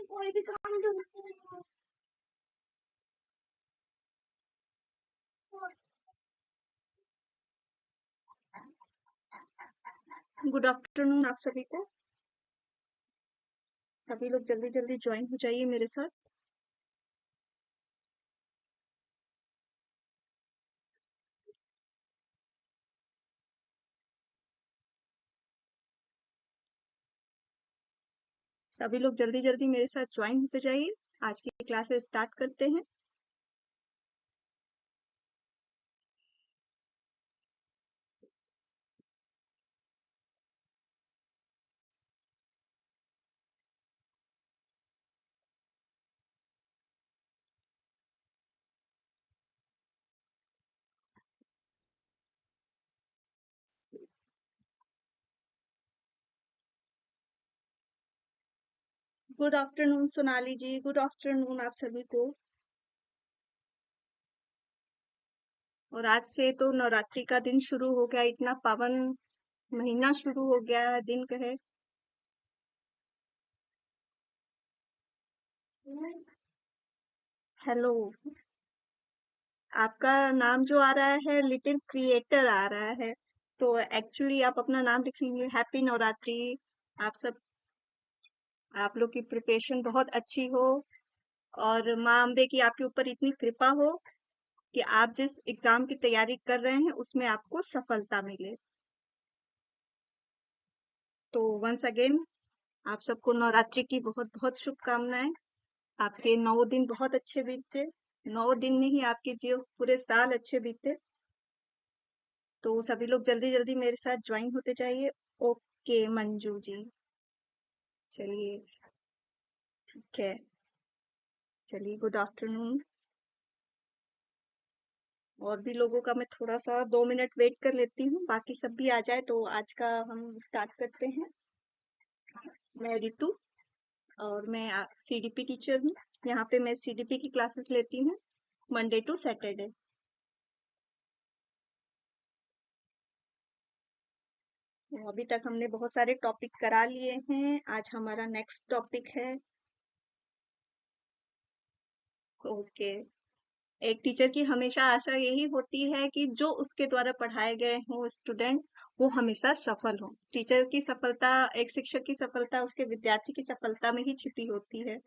कोई भी काम गुड आफ्टरनून आप सभी को। सभी लोग जल्दी जल्दी ज्वाइन हो जाइए मेरे साथ। सभी लोग जल्दी जल्दी मेरे साथ ज्वाइन होते जाइए। आज की क्लासेस स्टार्ट करते हैं। गुड आफ्टरनून सोनाली जी, गुड आफ्टरनून आप सभी को। और आज से तो नवरात्रि का दिन शुरू हो गया, इतना पावन महीना शुरू हो गया है, दिन कहे। हेलो, आपका नाम जो आ रहा है लिटिल क्रिएटर आ रहा है, तो एक्चुअली आप अपना नाम लिखेंगे। हैप्पी नवरात्रि। आप सब, आप लोग की प्रिपरेशन बहुत अच्छी हो और माँ अम्बे की आपके ऊपर इतनी कृपा हो कि आप जिस एग्जाम की तैयारी कर रहे हैं उसमें आपको सफलता मिले। तो वंस अगेन आप सबको नवरात्रि की बहुत बहुत शुभकामनाएं। आपके 9 दिन बहुत अच्छे बीते। 9 दिन नहीं, आपके जो पूरे साल अच्छे बीते। तो सभी लोग जल्दी जल्दी मेरे साथ ज्वाइन होते जाइए। ओके मंजू जी, चलिए ठीक है। चलिए गुड आफ्टरनून। और भी लोगों का मैं थोड़ा सा 2 मिनट वेट कर लेती हूँ, बाकी सब भी आ जाए तो आज का हम स्टार्ट करते हैं। मैं रितु और मैं सीडीपी टीचर हूँ। यहाँ पे मैं सीडीपी की क्लासेस लेती हूँ मंडे टू सैटरडे। अभी तक हमने बहुत सारे टॉपिक करा लिए हैं। आज हमारा नेक्स्ट टॉपिक है। ओके। एक टीचर की हमेशा आशा यही होती है कि जो उसके द्वारा पढ़ाए गए हों स्टूडेंट, वो हमेशा सफल हो। टीचर की सफलता, एक शिक्षक की सफलता उसके विद्यार्थी की सफलता में ही छिपी होती है।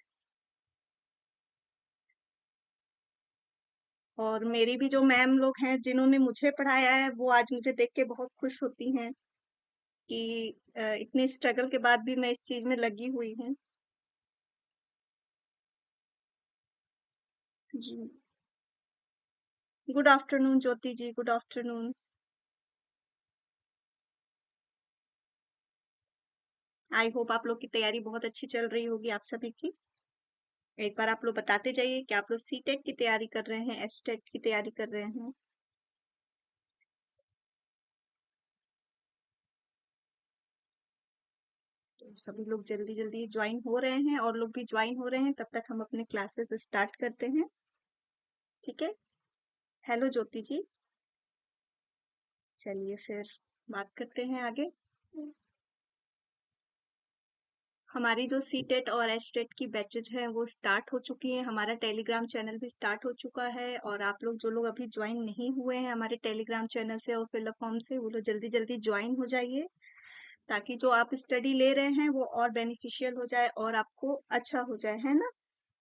और मेरी भी जो मैम लोग हैं जिन्होंने मुझे पढ़ाया है, वो आज मुझे देख के बहुत खुश होती हैं कि इतने स्ट्रगल के बाद भी मैं इस चीज में लगी हुई हूँ। जी। Good afternoon Jyoti ji, good afternoon. I hope आप लोग की तैयारी बहुत अच्छी चल रही होगी आप सभी की। एक बार आप लोग बताते जाइए कि आप लोग सी टेट की तैयारी कर रहे हैं, एस टेट की तैयारी कर रहे हैं। तो सभी लोग जल्दी जल्दी ज्वाइन हो रहे हैं और लोग भी ज्वाइन हो रहे हैं, तब तक हम अपने क्लासेस स्टार्ट करते हैं। ठीक है। हेलो ज्योति जी। चलिए फिर बात करते हैं आगे। हमारी जो सी टेट और एस टेट की बैचेज हैं वो स्टार्ट हो चुकी हैं। हमारा टेलीग्राम चैनल भी स्टार्ट हो चुका है और आप लोग जो लोग अभी ज्वाइन नहीं हुए हैं हमारे टेलीग्राम चैनल से और फिलअप फॉर्म से, वो लोग जल्दी जल्दी ज्वाइन हो जाइए, ताकि जो आप स्टडी ले रहे हैं वो और बेनिफिशियल हो जाए और आपको अच्छा हो जाए, है ना।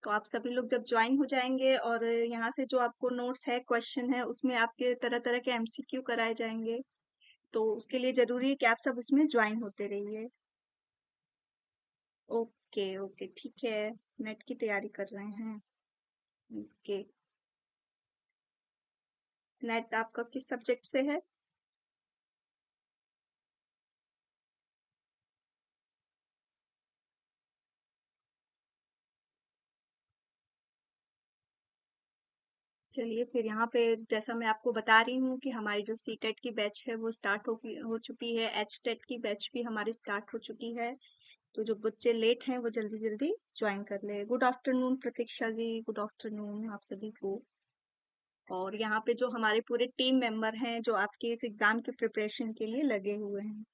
तो आप सभी लोग जब ज्वाइन हो जाएंगे और यहाँ से जो आपको नोट्स है, क्वेश्चन है, उसमें आपके तरह तरह के एमसीक्यू कराए जाएंगे। तो उसके लिए जरूरी है कि आप सब उसमें ज्वाइन होते रहिए। ओके ओके ठीक है। नेट की तैयारी कर रहे हैं। ओके। नेट आपका किस सब्जेक्ट से है? चलिए फिर यहाँ पे जैसा मैं आपको बता रही हूँ कि हमारी जो सीटेट की बैच है वो स्टार्ट हो चुकी है। एचटेट की बैच भी हमारी स्टार्ट हो चुकी है। तो जो बच्चे लेट हैं वो जल्दी जल्दी ज्वाइन कर ले। गुड आफ्टरनून प्रतीक्षा जी, गुड आफ्टरनून आप सभी को। और यहाँ पे जो हमारे पूरे टीम मेंबर हैं जो आपके इस एग्जाम की प्रिपरेशन के लिए लगे हुए हैं।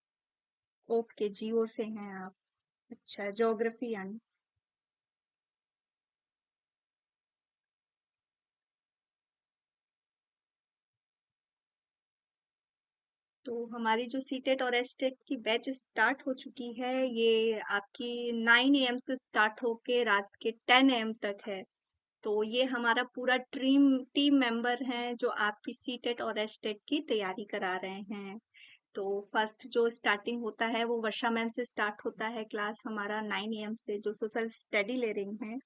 ओके, जियो से हैं आप। अच्छा, ज्योग्राफी यानी। तो हमारी जो सीटेट और एचटेट की बैच स्टार्ट हो चुकी है, ये आपकी 9 AM से स्टार्ट होके रात के 10 AM तक है। तो ये हमारा पूरा टीम टीम मेंबर हैं जो आपकी सीटेट और एचटेट की तैयारी करा रहे हैं। तो फर्स्ट जो स्टार्टिंग होता है वो वर्षा मैम से स्टार्ट होता है क्लास हमारा 9 AM से, जो सोशल स्टडी ले रही हैं।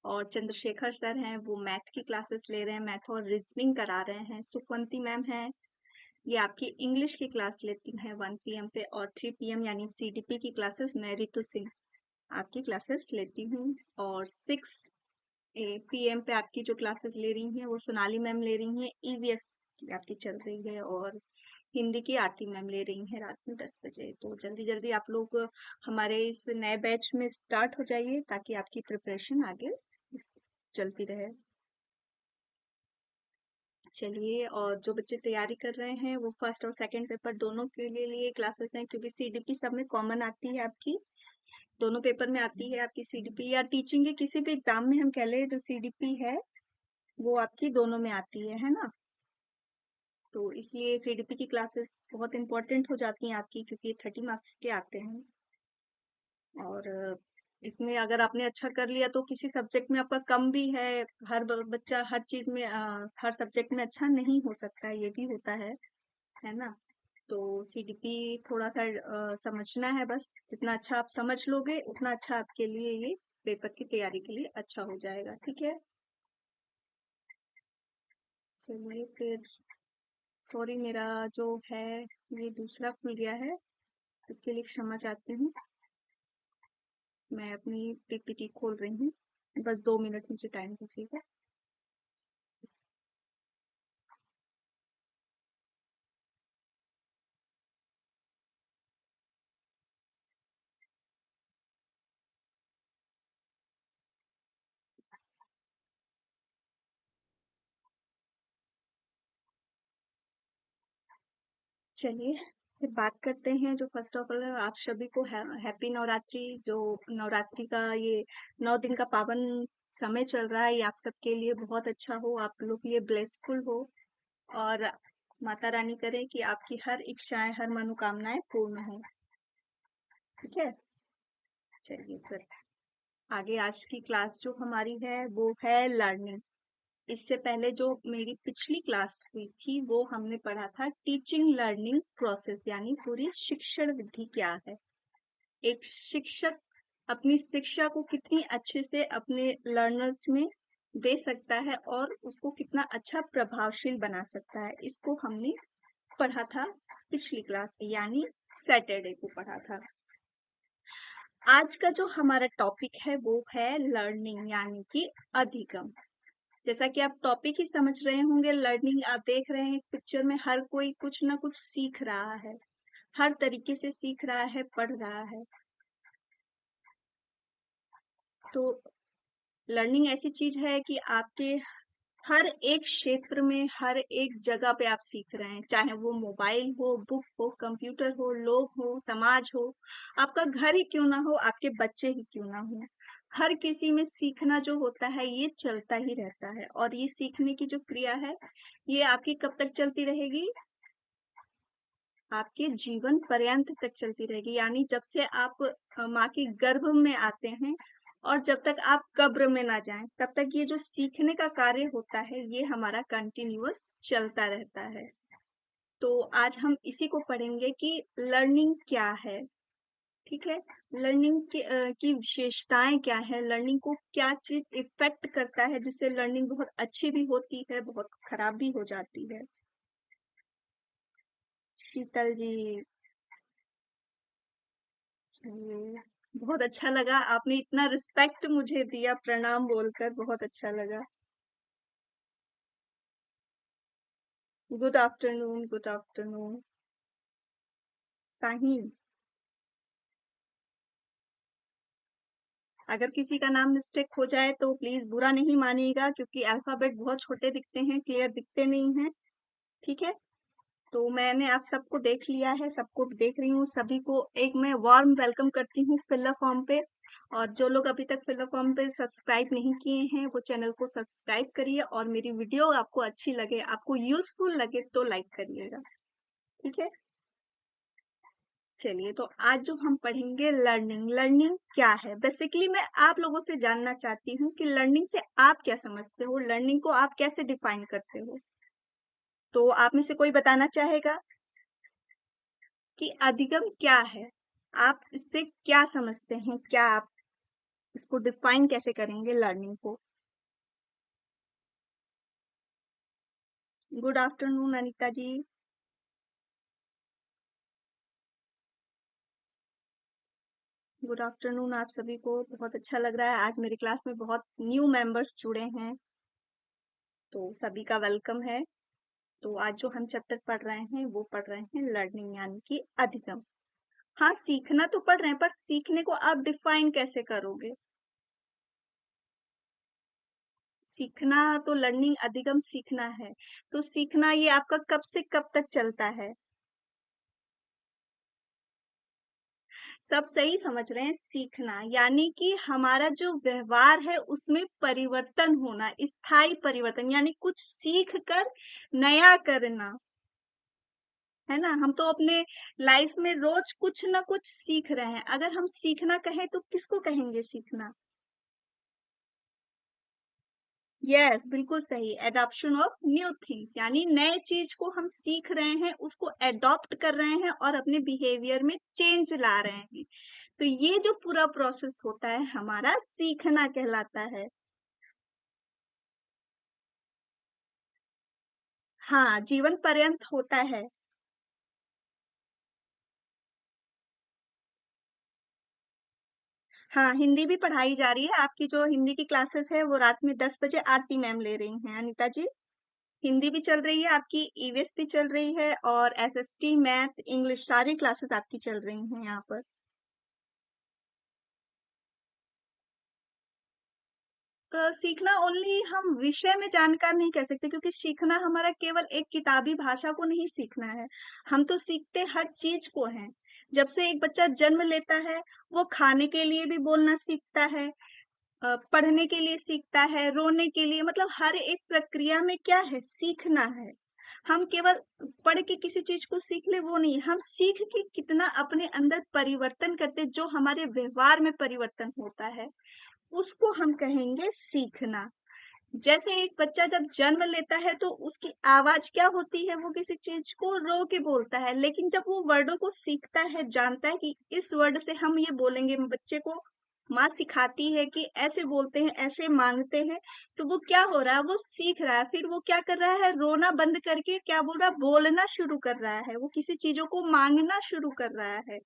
और चंद्रशेखर सर हैं, वो मैथ की क्लासेस ले रहे हैं, मैथ और रीजनिंग करा रहे हैं। सुखवंती मैम हैं, ये आपकी इंग्लिश की क्लास लेती हैं 1 PM पे। और 3 PM यानी सीडीपी की क्लासेस मैं रितु सिंह आपकी क्लासेस लेती हूँ। और 6 PM पे आपकी जो क्लासेस ले रही हैं वो सोनाली मैम ले रही हैं, ईवीएस की आपकी चल रही है। और हिंदी की आरती मैम ले रही हैं रात में 10 बजे। तो जल्दी जल्दी आप लोग हमारे इस नए बैच में स्टार्ट हो जाइए ताकि आपकी प्रिपरेशन आगे चलती रहे। चलिए, और जो बच्चे तैयारी कर रहे हैं वो फर्स्ट और सेकंड पेपर दोनों के लिए क्लासेस हैं, क्योंकि सीडीपी सब में कॉमन आती है आपकी। दोनों पेपर में आती है आपकी सीडीपी, या टीचिंग के किसी भी एग्जाम में हम कह ले जो सीडीपी है वो आपकी दोनों में आती है ना। तो इसलिए सीडीपी की क्लासेस बहुत इंपॉर्टेंट हो जाती हैं आपकी, क्योंकि ये 30 मार्क्स के आते हैं। और इसमें अगर आपने अच्छा कर लिया तो किसी सब्जेक्ट में आपका कम भी है। हर बच्चा हर चीज में हर सब्जेक्ट में अच्छा नहीं हो सकता है, ये भी होता है ना। तो सीडीपी थोड़ा सा समझना है बस। जितना अच्छा आप समझ लोगे उतना अच्छा आपके लिए ये पेपर की तैयारी के लिए अच्छा हो जाएगा, ठीक है। चलिए फिर, सॉरी मेरा जो है ये दूसरा खुल गया है, इसके लिए क्षमा चाहती हूँ। मैं अपनी पीपीटी खोल रही हूँ, बस 2 मिनट मुझे टाइम दीजिएगा। चलिए फिर बात करते हैं। जो फर्स्ट ऑफ ऑल आप सभी को हैप्पी नवरात्रि। जो नवरात्रि का ये 9 दिन का पावन समय चल रहा है, ये आप सबके लिए बहुत अच्छा हो, आप लोग के लिए ब्लेसफुल हो। और माता रानी करे कि आपकी हर इच्छाएं हर मनोकामनाएं पूर्ण हो, ठीक है। चलिए फिर आगे, आज की क्लास जो हमारी है वो है लर्निंग। इससे पहले जो मेरी पिछली क्लास हुई थी वो हमने पढ़ा था टीचिंग लर्निंग प्रोसेस, यानी पूरी शिक्षण विधि क्या है। एक शिक्षक अपनी शिक्षा को कितनी अच्छे से अपने लर्नर्स में दे सकता है और उसको कितना अच्छा प्रभावशील बना सकता है, इसको हमने पढ़ा था पिछली क्लास में, यानी सैटरडे को पढ़ा था। आज का जो हमारा टॉपिक है वो है लर्निंग, यानी कि अधिगम। जैसा कि आप टॉपिक ही समझ रहे होंगे, लर्निंग आप देख रहे हैं इस पिक्चर में, हर कोई कुछ ना कुछ सीख रहा है, हर तरीके से सीख रहा है, पढ़ रहा है। तो लर्निंग ऐसी चीज है कि आपके हर एक क्षेत्र में हर एक जगह पे आप सीख रहे हैं, चाहे वो मोबाइल हो, बुक हो, कंप्यूटर हो, लोग हो, समाज हो, आपका घर ही क्यों ना हो, आपके बच्चे ही क्यों ना हो, हर किसी में सीखना जो होता है ये चलता ही रहता है। और ये सीखने की जो क्रिया है ये आपकी कब तक चलती रहेगी, आपके जीवन पर्यंत तक चलती रहेगी। यानी जब से आप माँ के गर्भ में आते हैं और जब तक आप कब्र में ना जाएं, तब तक ये जो सीखने का कार्य होता है ये हमारा कंटिन्यूअस चलता रहता है। तो आज हम इसी को पढ़ेंगे कि लर्निंग क्या है, ठीक है। लर्निंग की विशेषताएं क्या है, लर्निंग को क्या चीज इफेक्ट करता है जिससे लर्निंग बहुत अच्छी भी होती है, बहुत खराब भी हो जाती है। शीतल जी, चलिए, बहुत अच्छा लगा, आपने इतना रिस्पेक्ट मुझे दिया प्रणाम बोलकर, बहुत अच्छा लगा। Good afternoon, good afternoon. Sahin, अगर किसी का नाम मिस्टेक हो जाए तो प्लीज बुरा नहीं मानिएगा, क्योंकि अल्फाबेट बहुत छोटे दिखते हैं, क्लियर दिखते नहीं हैं। ठीक है। तो मैंने आप सबको देख लिया है, सबको देख रही हूँ, सभी को एक मैं वार्म वेलकम करती हूँ फिलर फॉर्म पे। और जो लोग अभी तक फिलर फॉर्म पे सब्सक्राइब नहीं किए हैं वो चैनल को सब्सक्राइब करिए, और मेरी वीडियो आपको अच्छी लगे, आपको यूजफुल लगे तो लाइक करिएगा। ठीक है। चलिए, तो आज जो हम पढ़ेंगे लर्निंग। लर्निंग क्या है? बेसिकली मैं आप लोगों से जानना चाहती हूँ कि लर्निंग से आप क्या समझते हो, लर्निंग को आप कैसे डिफाइन करते हो। तो आप में से कोई बताना चाहेगा कि अधिगम क्या है? आप इससे क्या समझते हैं? क्या आप इसको डिफाइन कैसे करेंगे लर्निंग को? गुड आफ्टरनून अनीता जी। गुड आफ्टरनून आप सभी को। बहुत अच्छा लग रहा है, आज मेरी क्लास में बहुत न्यू मेंबर्स जुड़े हैं, तो सभी का वेलकम है। तो आज जो हम चैप्टर पढ़ रहे हैं वो पढ़ रहे हैं लर्निंग, यानी कि अधिगम। हाँ, सीखना तो पढ़ रहे हैं, पर सीखने को आप डिफाइन कैसे करोगे? सीखना तो लर्निंग, अधिगम सीखना है। तो सीखना ये आपका कब से कब तक चलता है? सब सही समझ रहे हैं। सीखना यानी कि हमारा जो व्यवहार है उसमें परिवर्तन होना, स्थायी परिवर्तन, यानी कुछ सीख कर नया करना। है ना? हम तो अपने लाइफ में रोज कुछ ना कुछ सीख रहे हैं। अगर हम सीखना कहें तो किसको कहेंगे सीखना? यस, बिल्कुल सही। एडॉप्शन ऑफ न्यू थिंग्स, यानी नए चीज को हम सीख रहे हैं, उसको एडॉप्ट कर रहे हैं और अपने बिहेवियर में चेंज ला रहे हैं। तो ये जो पूरा प्रोसेस होता है हमारा सीखना कहलाता है। हाँ, जीवन पर्यंत होता है। हाँ, हिंदी भी पढ़ाई जा रही है। आपकी जो हिंदी की क्लासेस है वो रात में 10 बजे आरती मैम ले रही हैं, अनीता जी। हिंदी भी चल रही है आपकी, ईवीएस भी चल रही है, और एसएसटी, मैथ, इंग्लिश सारी क्लासेस आपकी चल रही हैं यहाँ पर। सीखना ओनली हम विषय में जानकार नहीं कह सकते, क्योंकि सीखना हमारा केवल एक किताबी भाषा को नहीं सीखना है। हम तो सीखते हर चीज को हैं। जब से एक बच्चा जन्म लेता है वो खाने के लिए भी बोलना सीखता है, पढ़ने के लिए सीखता है, रोने के लिए, मतलब हर एक प्रक्रिया में क्या है, सीखना है। हम केवल पढ़ के किसी चीज को सीख ले वो नहीं, हम सीख के कितना अपने अंदर परिवर्तन करते, जो हमारे व्यवहार में परिवर्तन होता है उसको हम कहेंगे सीखना। जैसे एक बच्चा जब जन्म लेता है तो उसकी आवाज क्या होती है, वो किसी चीज को रो के बोलता है, लेकिन जब वो वर्डों को सीखता है, जानता है कि इस वर्ड से हम ये बोलेंगे, बच्चे को माँ सिखाती है कि ऐसे बोलते हैं, ऐसे मांगते हैं, तो वो क्या हो रहा है, वो सीख रहा है। फिर वो क्या कर रहा है, रोना बंद करके क्या बोल रहा है, बोलना शुरू कर रहा है, वो किसी चीजों को मांगना शुरू कर रहा है।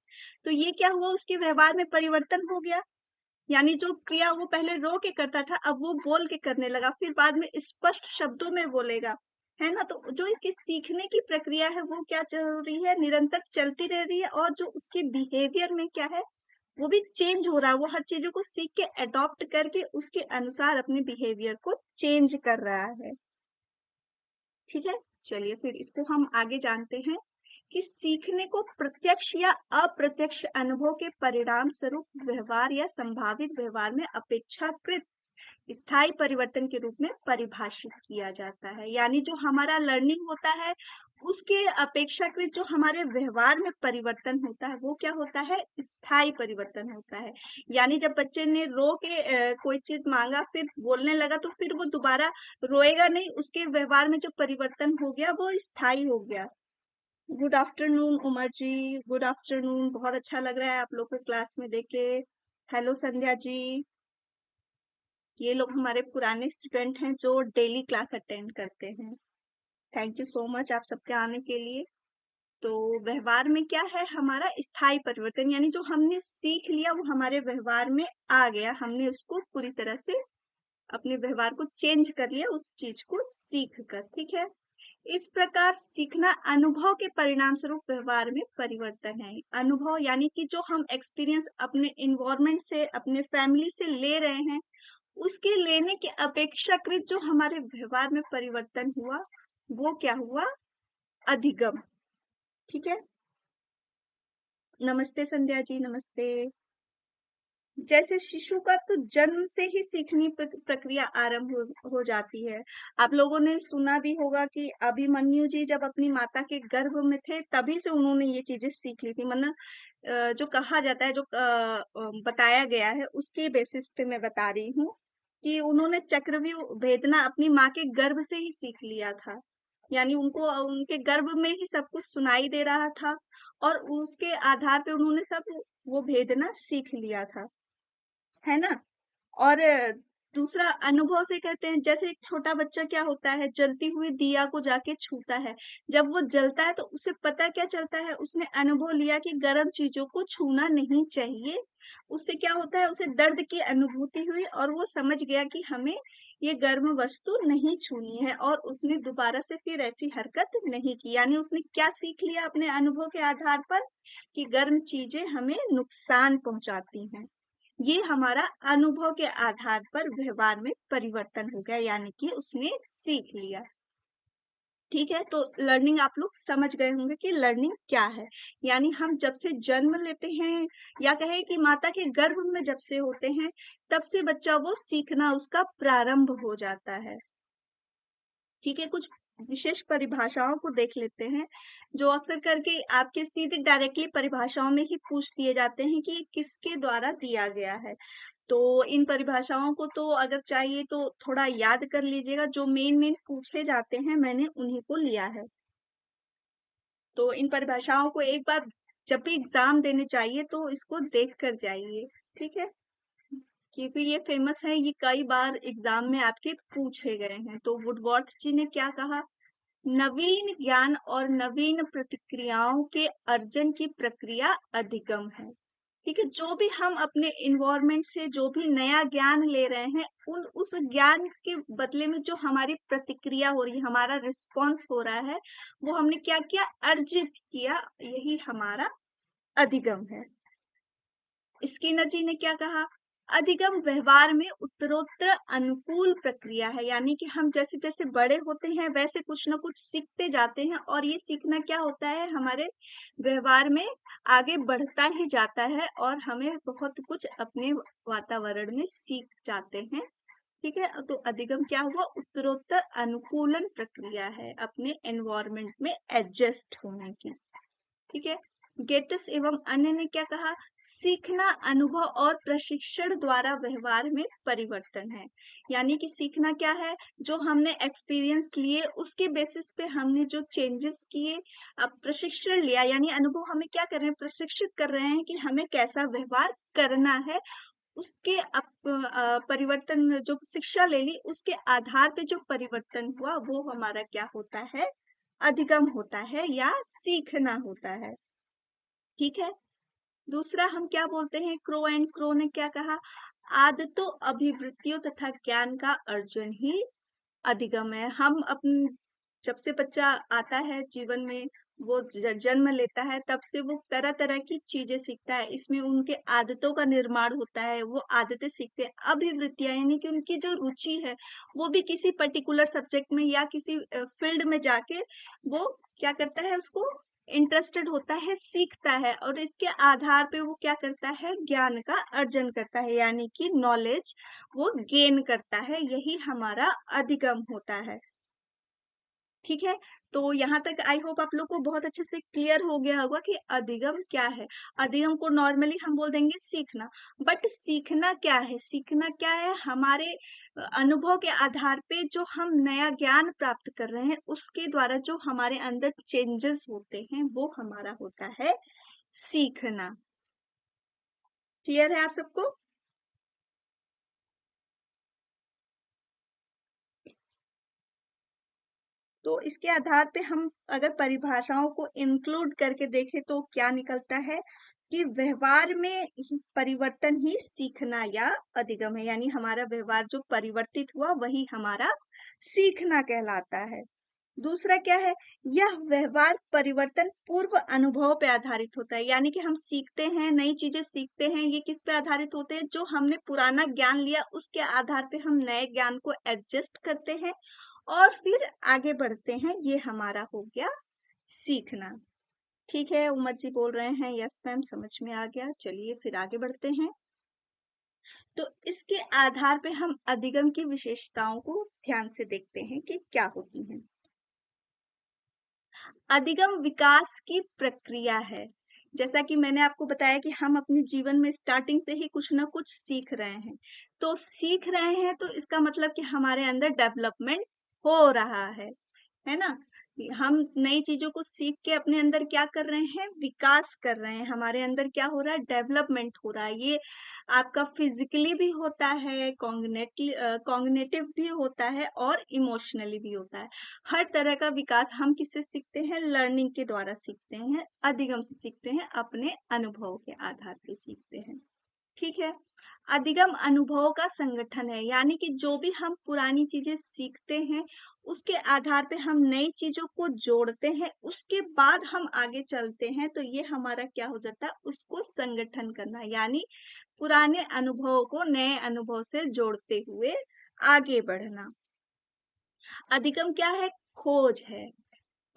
तो ये क्या हुआ, उसके व्यवहार में परिवर्तन हो गया। यानी जो क्रिया वो पहले रो के करता था अब वो बोल के करने लगा, फिर बाद में स्पष्ट शब्दों में बोलेगा। है ना? तो जो इसकी सीखने की प्रक्रिया है वो क्या चल रही है, निरंतर चलती रह रही है, और जो उसके बिहेवियर में क्या है वो भी चेंज हो रहा है। वो हर चीजों को सीख के अडॉप्ट करके उसके अनुसार अपने बिहेवियर को चेंज कर रहा है। ठीक है। चलिए फिर इसको हम आगे जानते हैं कि सीखने को प्रत्यक्ष या अप्रत्यक्ष अनुभव के परिणाम स्वरूप व्यवहार या संभावित व्यवहार में अपेक्षाकृत स्थायी परिवर्तन के रूप में परिभाषित किया जाता है। यानी जो हमारा लर्निंग होता है उसके अपेक्षाकृत जो हमारे व्यवहार में परिवर्तन होता है वो क्या होता है, स्थायी परिवर्तन होता है। यानी जब बच्चे ने रो के कोई चीज मांगा, फिर बोलने लगा, तो फिर वो दोबारा रोएगा नहीं, उसके व्यवहार में जो परिवर्तन हो गया वो स्थायी हो गया। गुड आफ्टरनून उमर जी। गुड आफ्टरनून, बहुत अच्छा लग रहा है आप लोग को क्लास में देख के। हेलो संध्या जी। ये लोग हमारे पुराने स्टूडेंट हैं जो डेली क्लास अटेंड करते हैं। थैंक यू सो मच आप सबके आने के लिए। तो व्यवहार में क्या है, हमारा स्थायी परिवर्तन, यानी जो हमने सीख लिया वो हमारे व्यवहार में आ गया, हमने उसको पूरी तरह से अपने व्यवहार को चेंज कर लिया उस चीज को सीख कर। ठीक है। इस प्रकार सीखना अनुभव के परिणाम स्वरूप व्यवहार में परिवर्तन है। अनुभव यानी कि जो हम एक्सपीरियंस अपने इन्वायरमेंट से, अपने फैमिली से ले रहे हैं, उसके लेने के अपेक्षाकृत जो हमारे व्यवहार में परिवर्तन हुआ, वो क्या हुआ? अधिगम। ठीक है। नमस्ते संध्या जी, नमस्ते। जैसे शिशु का तो जन्म से ही सीखने प्रक्रिया आरंभ हो जाती है। आप लोगों ने सुना भी होगा कि अभिमन्यु जी जब अपनी माता के गर्भ में थे तभी से उन्होंने ये चीजें सीख ली थी। मतलब जो कहा जाता है, जो बताया गया है, उसके बेसिस पे मैं बता रही हूँ कि उन्होंने चक्रव्यूह भेदना अपनी माँ के गर्भ से ही सीख लिया था। यानी उनको उनके गर्भ में ही सब कुछ सुनाई दे रहा था और उसके आधार पे उन्होंने सब वो भेदना सीख लिया था, है ना? और दूसरा अनुभव से कहते हैं, जैसे एक छोटा बच्चा क्या होता है, जलती हुई दिया को जाके छूता है। जब वो जलता है तो उसे पता क्या चलता है, उसने अनुभव लिया कि गर्म चीजों को छूना नहीं चाहिए। उससे क्या होता है, उसे दर्द की अनुभूति हुई और वो समझ गया कि हमें ये गर्म वस्तु नहीं छूनी है, और उसने दोबारा से फिर ऐसी हरकत नहीं की। यानी उसने क्या सीख लिया अपने अनुभव के आधार पर, कि गर्म चीजें हमें नुकसान पहुंचाती हैं। ये हमारा अनुभव के आधार पर व्यवहार में परिवर्तन हो गया, यानी कि उसने सीख लिया। ठीक है, तो लर्निंग आप लोग समझ गए होंगे कि लर्निंग क्या है। यानी हम जब से जन्म लेते हैं, या कहें कि माता के गर्भ में जब से होते हैं, तब से बच्चा वो सीखना उसका प्रारंभ हो जाता है। ठीक है, कुछ विशेष परिभाषाओं को देख लेते हैं, जो अक्सर करके आपके सीधे डायरेक्टली परिभाषाओं में ही पूछ दिए जाते हैं कि ये किसके द्वारा दिया गया है। तो इन परिभाषाओं को तो अगर चाहिए तो थोड़ा याद कर लीजिएगा, जो मेन मेन पूछे जाते हैं मैंने उन्हीं को लिया है। तो इन परिभाषाओं को एक बार जब भी एग्जाम देने चाहिए तो इसको देख कर जाइए। ठीक है, क्योंकि ये फेमस है, ये कई बार एग्जाम में आपके पूछे गए हैं। तो वुडवर्थ जी ने क्या कहा, नवीन ज्ञान और नवीन प्रतिक्रियाओं के अर्जन की प्रक्रिया अधिगम है। ठीक है, जो भी हम अपने इन्वायरमेंट से जो भी नया ज्ञान ले रहे हैं, उस ज्ञान के बदले में जो हमारी प्रतिक्रिया हो रही है, हमारा रिस्पॉन्स हो रहा है, वो हमने क्या किया, अर्जित किया। यही हमारा अधिगम है। स्किनर जी ने क्या कहा, अधिगम व्यवहार में उत्तरोत्तर अनुकूल प्रक्रिया है। यानी कि हम जैसे जैसे बड़े होते हैं वैसे कुछ ना कुछ सीखते जाते हैं, और ये सीखना क्या होता है, हमारे व्यवहार में आगे बढ़ता ही जाता है, और हमें बहुत कुछ अपने वातावरण में सीख जाते हैं। ठीक है, तो अधिगम क्या हुआ, उत्तरोत्तर अनुकूलन प्रक्रिया है अपने एनवायरमेंट में एडजस्ट होने की। ठीक है, गेट्स एवं अन्य ने क्या कहा, सीखना अनुभव और प्रशिक्षण द्वारा व्यवहार में परिवर्तन है। यानी कि सीखना क्या है, जो हमने एक्सपीरियंस लिए उसके बेसिस पे हमने जो चेंजेस किए, अब प्रशिक्षण लिया, यानी अनुभव हमें क्या कर रहे हैं, प्रशिक्षित कर रहे हैं कि हमें कैसा व्यवहार करना है। उसके परिवर्तन, जो शिक्षा ले ली उसके आधार पे जो परिवर्तन हुआ, वो हमारा क्या होता है, अधिगम होता है या सीखना होता है। ठीक है, दूसरा हम क्या बोलते हैं, क्रो एंड क्रो ने क्या कहा, आदतों, अभिवृत्तियों तथा ज्ञान का अर्जन ही अधिगम है। हम अपन, जब से बच्चा आता है जीवन में, वो जन्म लेता है, तब से वो तरह तरह की चीजें सीखता है। इसमें उनके आदतों का निर्माण होता है, वो आदतें सीखते हैं। अभिवृत्तियां यानी कि उनकी जो रुचि है, वो भी किसी पर्टिकुलर सब्जेक्ट में या किसी फील्ड में जाके वो क्या करता है, उसको इंटरेस्टेड होता है, सीखता है, और इसके आधार पे वो क्या करता है, ज्ञान का अर्जन करता है, यानी कि नॉलेज वो गेन करता है। यही हमारा अधिगम होता है। ठीक है, तो यहाँ तक आई होप आप लोग को बहुत अच्छे से क्लियर हो गया होगा कि अधिगम क्या है। अधिगम को नॉर्मली हम बोल देंगे सीखना, बट सीखना क्या है, सीखना क्या है, हमारे अनुभव के आधार पे जो हम नया ज्ञान प्राप्त कर रहे हैं, उसके द्वारा जो हमारे अंदर चेंजेस होते हैं, वो हमारा होता है सीखना। क्लियर है आप सबको? तो इसके आधार पे हम अगर परिभाषाओं को इंक्लूड करके देखें तो क्या निकलता है, कि व्यवहार में परिवर्तन ही सीखना या अधिगम है। यानी हमारा व्यवहार जो परिवर्तित हुआ वही हमारा सीखना कहलाता है। दूसरा क्या है, यह व्यवहार परिवर्तन पूर्व अनुभव पे आधारित होता है। यानी कि हम सीखते हैं, नई चीजें सीखते हैं, ये किस पे आधारित होते हैं, जो हमने पुराना ज्ञान लिया उसके आधार पे हम नए ज्ञान को एडजस्ट करते हैं और फिर आगे बढ़ते हैं। ये हमारा हो गया सीखना। ठीक है, उमर जी बोल रहे हैं यस मैम, समझ में आ गया। चलिए फिर आगे बढ़ते हैं। तो इसके आधार पे हम अधिगम की विशेषताओं को ध्यान से देखते हैं कि क्या होती हैं। अधिगम विकास की प्रक्रिया है। जैसा कि मैंने आपको बताया कि हम अपने जीवन में स्टार्टिंग से ही कुछ ना कुछ सीख रहे हैं। तो सीख रहे हैं तो इसका मतलब कि हमारे अंदर डेवलपमेंट हो रहा है ना? हम नई चीजों को सीख के अपने अंदर क्या कर रहे हैं, विकास कर रहे हैं। हमारे अंदर क्या हो रहा है, डेवलपमेंट हो रहा है। ये आपका फिजिकली भी होता है, कॉग्निटिव भी होता है और इमोशनली भी होता है। हर तरह का विकास हम किससे सीखते हैं, लर्निंग के द्वारा सीखते हैं, अधिगम से सीखते हैं, अपने अनुभव के आधार पे सीखते हैं। ठीक है, अधिगम अनुभव का संगठन है। यानी कि जो भी हम पुरानी चीजें सीखते हैं उसके आधार पे हम नई चीजों को जोड़ते हैं, उसके बाद हम आगे चलते हैं। तो ये हमारा क्या हो जाता है, उसको संगठन करना, यानी पुराने अनुभव को नए अनुभव से जोड़ते हुए आगे बढ़ना। अधिगम क्या है, खोज है।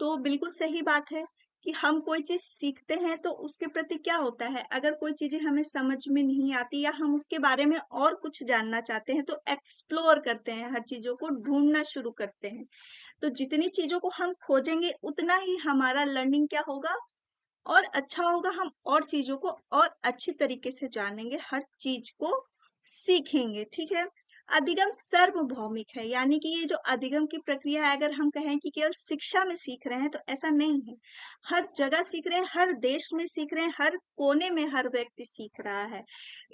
तो बिल्कुल सही बात है कि हम कोई चीज सीखते हैं तो उसके प्रति क्या होता है, अगर कोई चीजें हमें समझ में नहीं आती या हम उसके बारे में और कुछ जानना चाहते हैं तो एक्सप्लोर करते हैं, हर चीजों को ढूंढना शुरू करते हैं। तो जितनी चीजों को हम खोजेंगे उतना ही हमारा लर्निंग क्या होगा, और अच्छा होगा। हम और चीजों को और अच्छी तरीके से जानेंगे, हर चीज को सीखेंगे। ठीक है, अधिगम सार्वभौमिक है। यानी कि ये जो अधिगम की प्रक्रिया है, अगर हम कहें कि केवल शिक्षा में सीख रहे हैं तो ऐसा नहीं है। हर जगह सीख रहे हैं, हर देश में सीख रहे हैं, हर कोने में हर व्यक्ति सीख रहा है।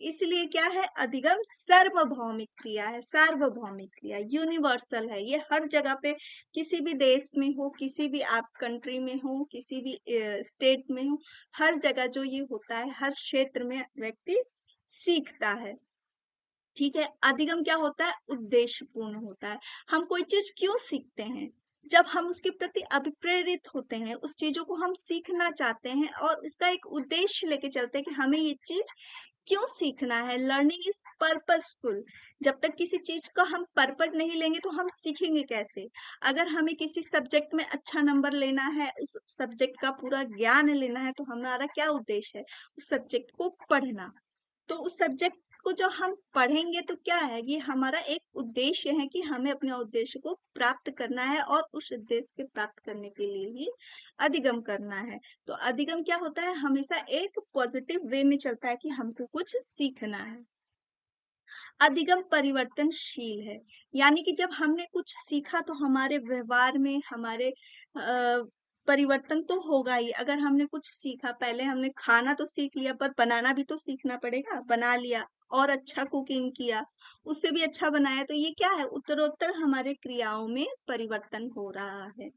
इसलिए क्या है, अधिगम सार्वभौमिक क्रिया है। सार्वभौमिक क्रिया यूनिवर्सल है, ये हर जगह पे, किसी भी देश में हो, किसी भी आप कंट्री में हो, किसी भी स्टेट में हो, हर जगह जो ये होता है, हर क्षेत्र में व्यक्ति सीखता है। ठीक है, अधिगम क्या होता है, उद्देश्यपूर्ण होता है। हम कोई चीज क्यों सीखते हैं, जब हम उसके प्रति अभिप्रेरित होते हैं, उस चीजों को हम सीखना चाहते हैं और उसका एक उद्देश्य लेके चलते हैं कि हमें ये चीज क्यों सीखना है। Learning is purposeful. जब तक किसी चीज का हम पर्पस नहीं लेंगे तो हम सीखेंगे कैसे। अगर हमें किसी सब्जेक्ट में अच्छा नंबर लेना है, उस सब्जेक्ट का पूरा ज्ञान लेना है, तो हमारा क्या उद्देश्य है, उस सब्जेक्ट को पढ़ना। तो उस सब्जेक्ट को जो हम पढ़ेंगे तो क्या है, ये हमारा एक उद्देश्य है कि हमें अपने उद्देश्य को प्राप्त करना है और उस उद्देश्य के प्राप्त करने के लिए ही अधिगम करना है। तो अधिगम क्या होता है, हमेशा एक पॉजिटिव वे में चलता है कि हमको कुछ सीखना है। अधिगम परिवर्तनशील है। यानी कि जब हमने कुछ सीखा तो हमारे व्यवहार में, हमारे परिवर्तन तो होगा ही। अगर हमने कुछ सीखा, पहले हमने खाना तो सीख लिया पर बनाना भी तो सीखना पड़ेगा, बना लिया और अच्छा कुकिंग किया, उससे भी अच्छा बनाया, तो ये क्या है, उत्तरोत्तर हमारे क्रियाओं में परिवर्तन हो रहा है।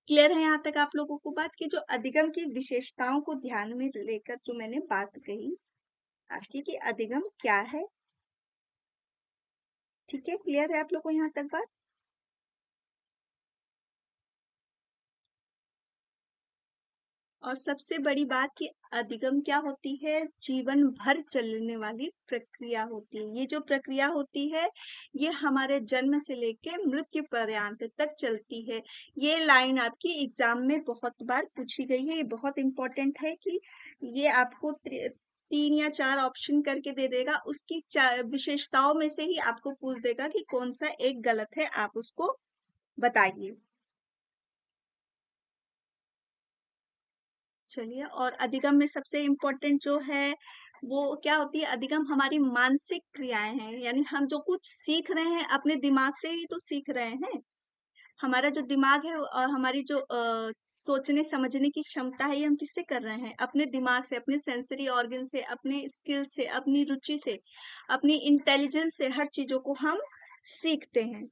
क्लियर है यहाँ तक आप लोगों को बात, की जो अधिगम की विशेषताओं को ध्यान में लेकर जो मैंने बात कही आपकी, कि अधिगम क्या है। ठीक है, क्लियर है आप लोगों को यहाँ तक बात। और सबसे बड़ी बात कि अधिगम क्या होती है, जीवन भर चलने वाली प्रक्रिया होती है। ये जो प्रक्रिया होती है ये हमारे जन्म से लेके मृत्यु पर्यंत तक चलती है। ये लाइन आपकी एग्जाम में बहुत बार पूछी गई है, ये बहुत इंपॉर्टेंट है कि ये आपको 3 या 4 ऑप्शन करके दे देगा, उसकी विशेषताओं में से ही आपको पूछ देगा कि कौन सा एक गलत है, आप उसको बताइए। चलिए, और अधिगम में सबसे इम्पोर्टेंट जो है वो क्या होती है, अधिगम हमारी मानसिक क्रियाएं हैं। यानी हम जो कुछ सीख रहे हैं अपने दिमाग से ही तो सीख रहे हैं। हमारा जो दिमाग है और हमारी जो सोचने समझने की क्षमता है, ये हम किससे कर रहे हैं, अपने दिमाग से, अपने सेंसरी ऑर्गन से, अपने स्किल से, अपनी रुचि से, अपनी इंटेलिजेंस से हर चीजों को हम सीखते हैं।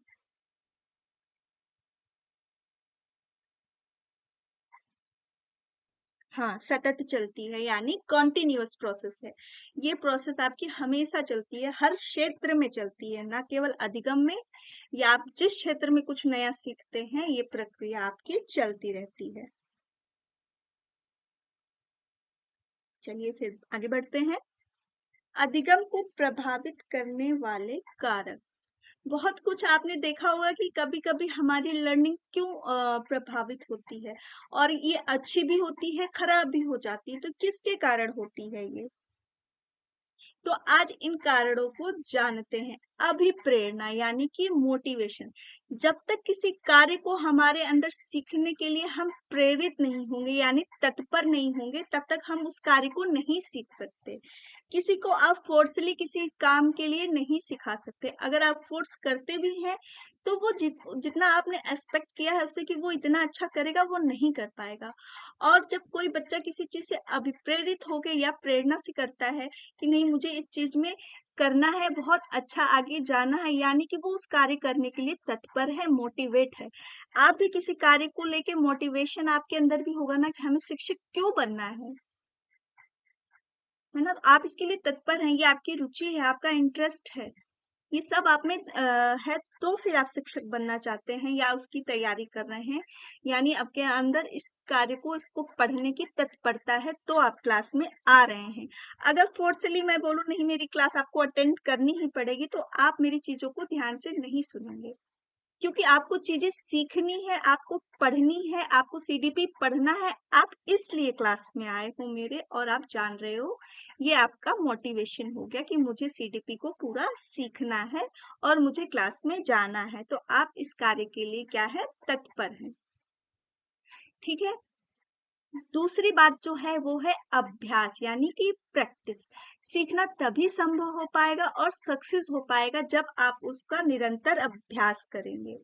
हाँ, सतत चलती है यानी कॉन्टिन्यूअस प्रोसेस है। ये प्रोसेस आपकी हमेशा चलती है, हर क्षेत्र में चलती है, ना केवल अधिगम में या आप जिस क्षेत्र में कुछ नया सीखते हैं, ये प्रक्रिया आपकी चलती रहती है। चलिए फिर आगे बढ़ते हैं। अधिगम को प्रभावित करने वाले कारक। बहुत कुछ आपने देखा होगा कि कभी-कभी हमारी लर्निंग क्यों प्रभावित होती है और ये अच्छी भी होती है, खराब भी हो जाती है। तो किसके कारण होती है ये? तो आज इन कारणों को जानते हैं। अभिप्रेरणा यानी कि मोटिवेशन। जब तक किसी कार्य को हमारे अंदर सीखने के लिए हम प्रेरित नहीं होंगे यानी तत्पर नहीं होंगे, तब तक हम उस कार्य को नहीं सीख सकते। किसी को आप फोर्सली किसी काम के लिए नहीं सिखा सकते। अगर आप फोर्स करते भी हैं, तो वो जितना आपने एक्सपेक्ट किया है उससे कि वो इतना अच्छा करेगा, वो नहीं कर पाएगा। और जब कोई बच्चा किसी चीज से अभिप्रेरित होके या प्रेरणा से करता है कि नहीं मुझे इस चीज में करना है, बहुत अच्छा आगे जाना है, यानी कि वो उस कार्य करने के लिए तत्पर है, मोटिवेट है। आप भी किसी कार्य को लेके मोटिवेशन आपके अंदर भी होगा ना कि हमें शिक्षक क्यों बनना है ना? तो आप इसके लिए तत्पर हैं, ये आपकी रुचि है, आपका इंटरेस्ट है। ये सब आप में है तो फिर आप शिक्षक बनना चाहते हैं या उसकी तैयारी कर रहे हैं, यानी आपके अंदर इस कार्य को इसको पढ़ने की तत्परता है तो आप क्लास में आ रहे हैं। अगर फोर्सली मैं बोलूं नहीं मेरी क्लास आपको अटेंड करनी ही पड़ेगी, तो आप मेरी चीजों को ध्यान से नहीं सुनेंगे, क्योंकि आपको चीजें सीखनी है, आपको पढ़नी है, आपको सीडीपी पढ़ना है। आप इसलिए क्लास में आए हो मेरे, और आप जान रहे हो ये आपका मोटिवेशन हो गया कि मुझे सीडीपी को पूरा सीखना है और मुझे क्लास में जाना है, तो आप इस कार्य के लिए क्या है, तत्पर हैं। ठीक है। दूसरी बात जो है वो है अभ्यास यानी कि प्रैक्टिस। सीखना तभी संभव हो पाएगा और सक्सेस हो पाएगा जब आप उसका निरंतर अभ्यास करेंगे।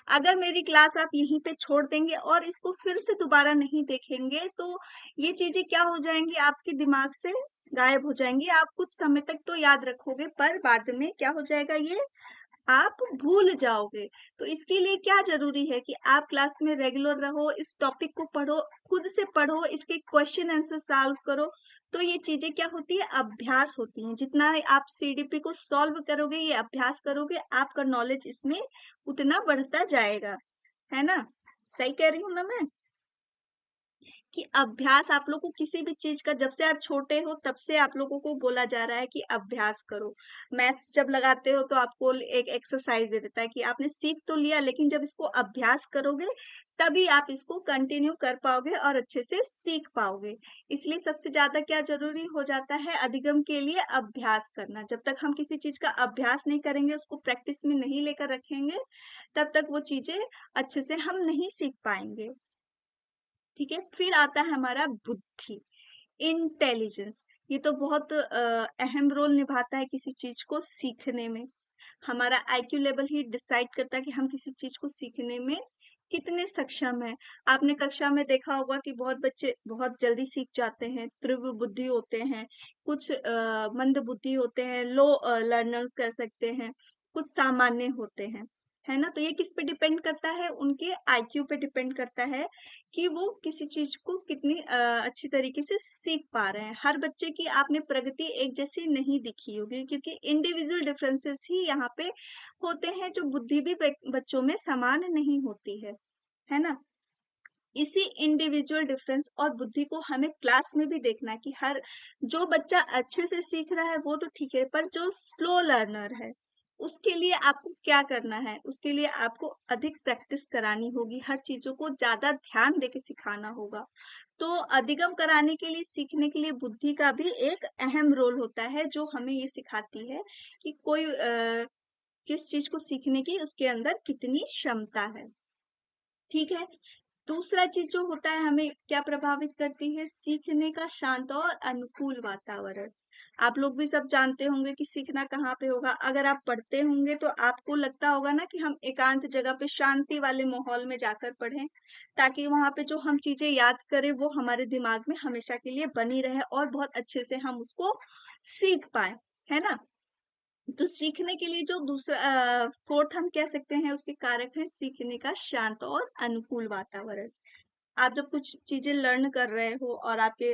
अगर मेरी क्लास आप यहीं पे छोड़ देंगे और इसको फिर से दोबारा नहीं देखेंगे, तो ये चीजें क्या हो जाएंगी, आपके दिमाग से गायब हो जाएंगी। आप कुछ समय तक तो याद रखोगे, पर बाद में क्या हो जाएगा, ये आप भूल जाओगे। तो इसके लिए क्या जरूरी है कि आप क्लास में रेगुलर रहो, इस टॉपिक को पढ़ो, खुद से पढ़ो, इसके क्वेश्चन आंसर सॉल्व करो। तो ये चीजें क्या होती है, अभ्यास होती हैं। जितना आप सीडीपी को सॉल्व करोगे, ये अभ्यास करोगे, आपका नॉलेज इसमें उतना बढ़ता जाएगा, है ना? सही कह रही हूँ ना मैं? कि अभ्यास आप लोग को किसी भी चीज का, जब से आप छोटे हो तब से आप लोगों को बोला जा रहा है कि अभ्यास करो। मैथ्स जब लगाते हो तो आपको एक एक्सरसाइज दे देता है कि आपने सीख तो लिया, लेकिन जब इसको अभ्यास करोगे तभी आप इसको कंटिन्यू कर पाओगे और अच्छे से सीख पाओगे। इसलिए सबसे ज्यादा क्या जरूरी हो जाता है अधिगम के लिए, अभ्यास करना। जब तक हम किसी चीज का अभ्यास नहीं करेंगे, उसको प्रैक्टिस में नहीं लेकर रखेंगे, तब तक वो चीजें अच्छे से हम नहीं सीख पाएंगे। ठीक है। फिर आता है हमारा बुद्धि, इंटेलिजेंस। ये तो बहुत अहम रोल निभाता है किसी चीज को सीखने में। हमारा आईक्यू लेवल ही डिसाइड करता है कि हम किसी चीज को सीखने में कितने सक्षम हैं। आपने कक्षा में देखा होगा कि बहुत बच्चे बहुत जल्दी सीख जाते हैं, तीव्र बुद्धि होते हैं, कुछ मंद बुद्धि होते हैं, लो लर्नर्स कह सकते हैं, कुछ सामान्य होते हैं, है ना? तो ये किस पे डिपेंड करता है, उनके आईक्यू पे डिपेंड करता है कि वो किसी चीज को कितनी अच्छी तरीके से सीख पा रहे हैं। हर बच्चे की आपने प्रगति एक जैसी नहीं दिखी होगी, क्योंकि इंडिविजुअल डिफरेंसेस ही यहाँ पे होते हैं, जो बुद्धि भी बच्चों में समान नहीं होती है ना? इसी इंडिविजुअल डिफरेंस और बुद्धि को हमें क्लास में भी देखना है कि हर जो बच्चा अच्छे से सीख रहा है वो तो ठीक है, पर जो स्लो लर्नर है उसके लिए आपको क्या करना है, उसके लिए आपको अधिक प्रैक्टिस करानी होगी, हर चीजों को ज्यादा ध्यान देके सिखाना होगा। तो अधिगम कराने के लिए, सीखने के लिए बुद्धि का भी एक अहम रोल होता है, जो हमें ये सिखाती है कि कोई किस चीज को सीखने की उसके अंदर कितनी क्षमता है। ठीक है। दूसरा चीज जो होता है हमें क्या प्रभावित करती है, सीखने का शांत और अनुकूल वातावरण। आप लोग भी सब जानते होंगे कि सीखना कहाँ पे होगा। अगर आप पढ़ते होंगे तो आपको लगता होगा ना कि हम एकांत जगह पे शांति वाले माहौल में जाकर पढ़ें, ताकि वहां पे जो हम चीजें याद करें वो हमारे दिमाग में हमेशा के लिए बनी रहे और बहुत अच्छे से हम उसको सीख पाए, है ना? तो सीखने के लिए जो दूसरा फोर्थ हम कह सकते हैं उसके कारक है सीखने का शांत और अनुकूल वातावरण। आप जब कुछ चीजें लर्न कर रहे हो और आपके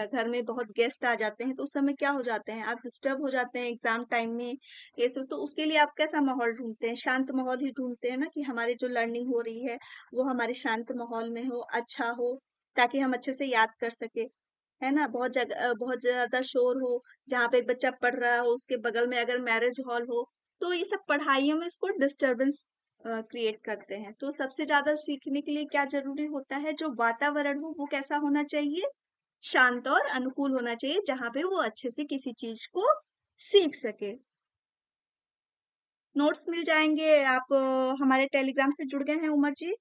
घर में बहुत गेस्ट आ जाते हैं तो उस समय क्या हो जाते हैं, आप डिस्टर्ब हो जाते हैं एग्जाम टाइम में। ये सब तो उसके लिए आप कैसा माहौल ढूंढते हैं, शांत माहौल ही ढूंढते हैं ना, कि हमारी जो लर्निंग हो रही है वो हमारे शांत माहौल में हो, अच्छा हो, ताकि हम अच्छे से याद कर सके। है ना, बहुत जगह बहुत ज्यादा शोर हो, जहाँ पे एक बच्चा पढ़ रहा हो उसके बगल में अगर मैरिज हॉल हो, तो ये सब पढ़ाइयों में इसको डिस्टरबेंस क्रिएट करते हैं। तो सबसे ज्यादा सीखने के लिए क्या जरूरी होता है, जो वातावरण हो वो कैसा होना चाहिए, शांत और अनुकूल होना चाहिए, जहाँ पे वो अच्छे से किसी चीज को सीख सके। नोट्स मिल जाएंगे, आप हमारे टेलीग्राम से जुड़ गए हैं उमर जी?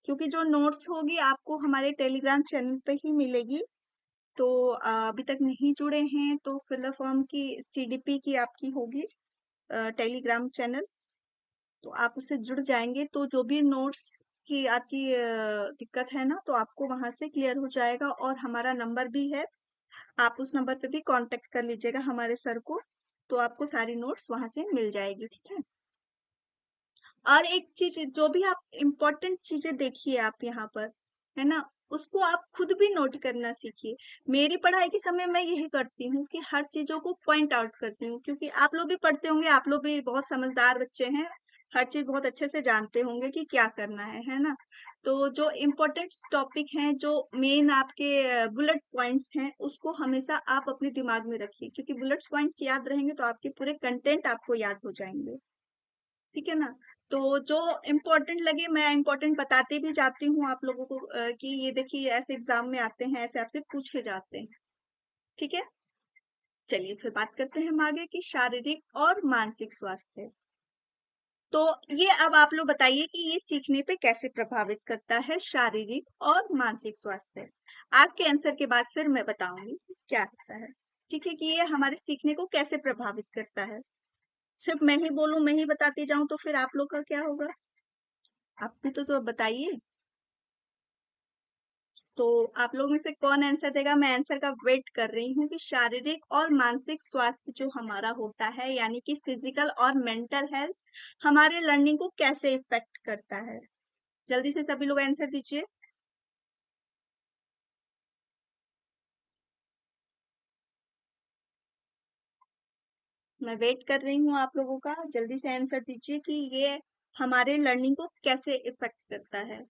क्योंकि जो नोट्स होगी आपको हमारे टेलीग्राम चैनल पे ही मिलेगी। तो अभी तक नहीं जुड़े हैं तो फिलर फॉर्म की सीडीपी की आपकी होगी टेलीग्राम चैनल, तो आप उससे जुड़ जाएंगे तो जो भी नोट्स की आपकी दिक्कत है ना, तो आपको वहां से क्लियर हो जाएगा। और हमारा नंबर भी है, आप उस नंबर पे भी कांटेक्ट कर लीजिएगा हमारे सर को, तो आपको सारी नोट्स वहां से मिल जाएगी, ठीक है। और एक चीज, जो भी आप इम्पोर्टेंट चीजें देखिए आप यहाँ पर, है ना, उसको आप खुद भी नोट करना सीखिए। मेरी पढ़ाई के समय मैं यही करती हूँ कि हर चीजों को पॉइंट आउट करती हूँ, क्योंकि आप लोग भी पढ़ते होंगे, आप लोग भी बहुत समझदार बच्चे हैं, हर चीज बहुत अच्छे से जानते होंगे कि क्या करना है ना। तो जो इम्पोर्टेंट टॉपिक हैं, जो मेन आपके बुलेट पॉइंट्स हैं, उसको हमेशा आप अपने दिमाग में रखिए, क्योंकि बुलेट पॉइंट याद रहेंगे तो आपके पूरे कंटेंट आपको याद हो जाएंगे, ठीक है ना। तो जो इम्पोर्टेंट लगे मैं इम्पोर्टेंट बताती भी जाती हूँ आप लोगों को, कि ये देखिए ऐसे एग्जाम में आते हैं, ऐसे आपसे पूछे जाते हैं, ठीक है। चलिए फिर बात करते हैं हम आगे की शारीरिक और मानसिक स्वास्थ्य। तो ये अब आप लोग बताइए कि ये सीखने पे कैसे प्रभावित करता है, शारीरिक और मानसिक स्वास्थ्य। आपके आंसर के बाद फिर मैं बताऊंगी कि क्या करता है, ठीक है, कि ये हमारे सीखने को कैसे प्रभावित करता है। सिर्फ मैं ही बोलूं, मैं ही बताती जाऊं तो फिर आप लोग का क्या होगा, आप भी तो बताइए। तो आप लोग में से कौन आंसर देगा, मैं आंसर का वेट कर रही हूँ कि शारीरिक और मानसिक स्वास्थ्य जो हमारा होता है, यानी कि फिजिकल और मेंटल हेल्थ, हमारे लर्निंग को कैसे इफेक्ट करता है। जल्दी से सभी लोग आंसर दीजिए। मैं वेट कर रही हूँ आप लोगों का, जल्दी से आंसर दीजिए कि ये हमारे लर्निंग को कैसे इफेक्ट करता है।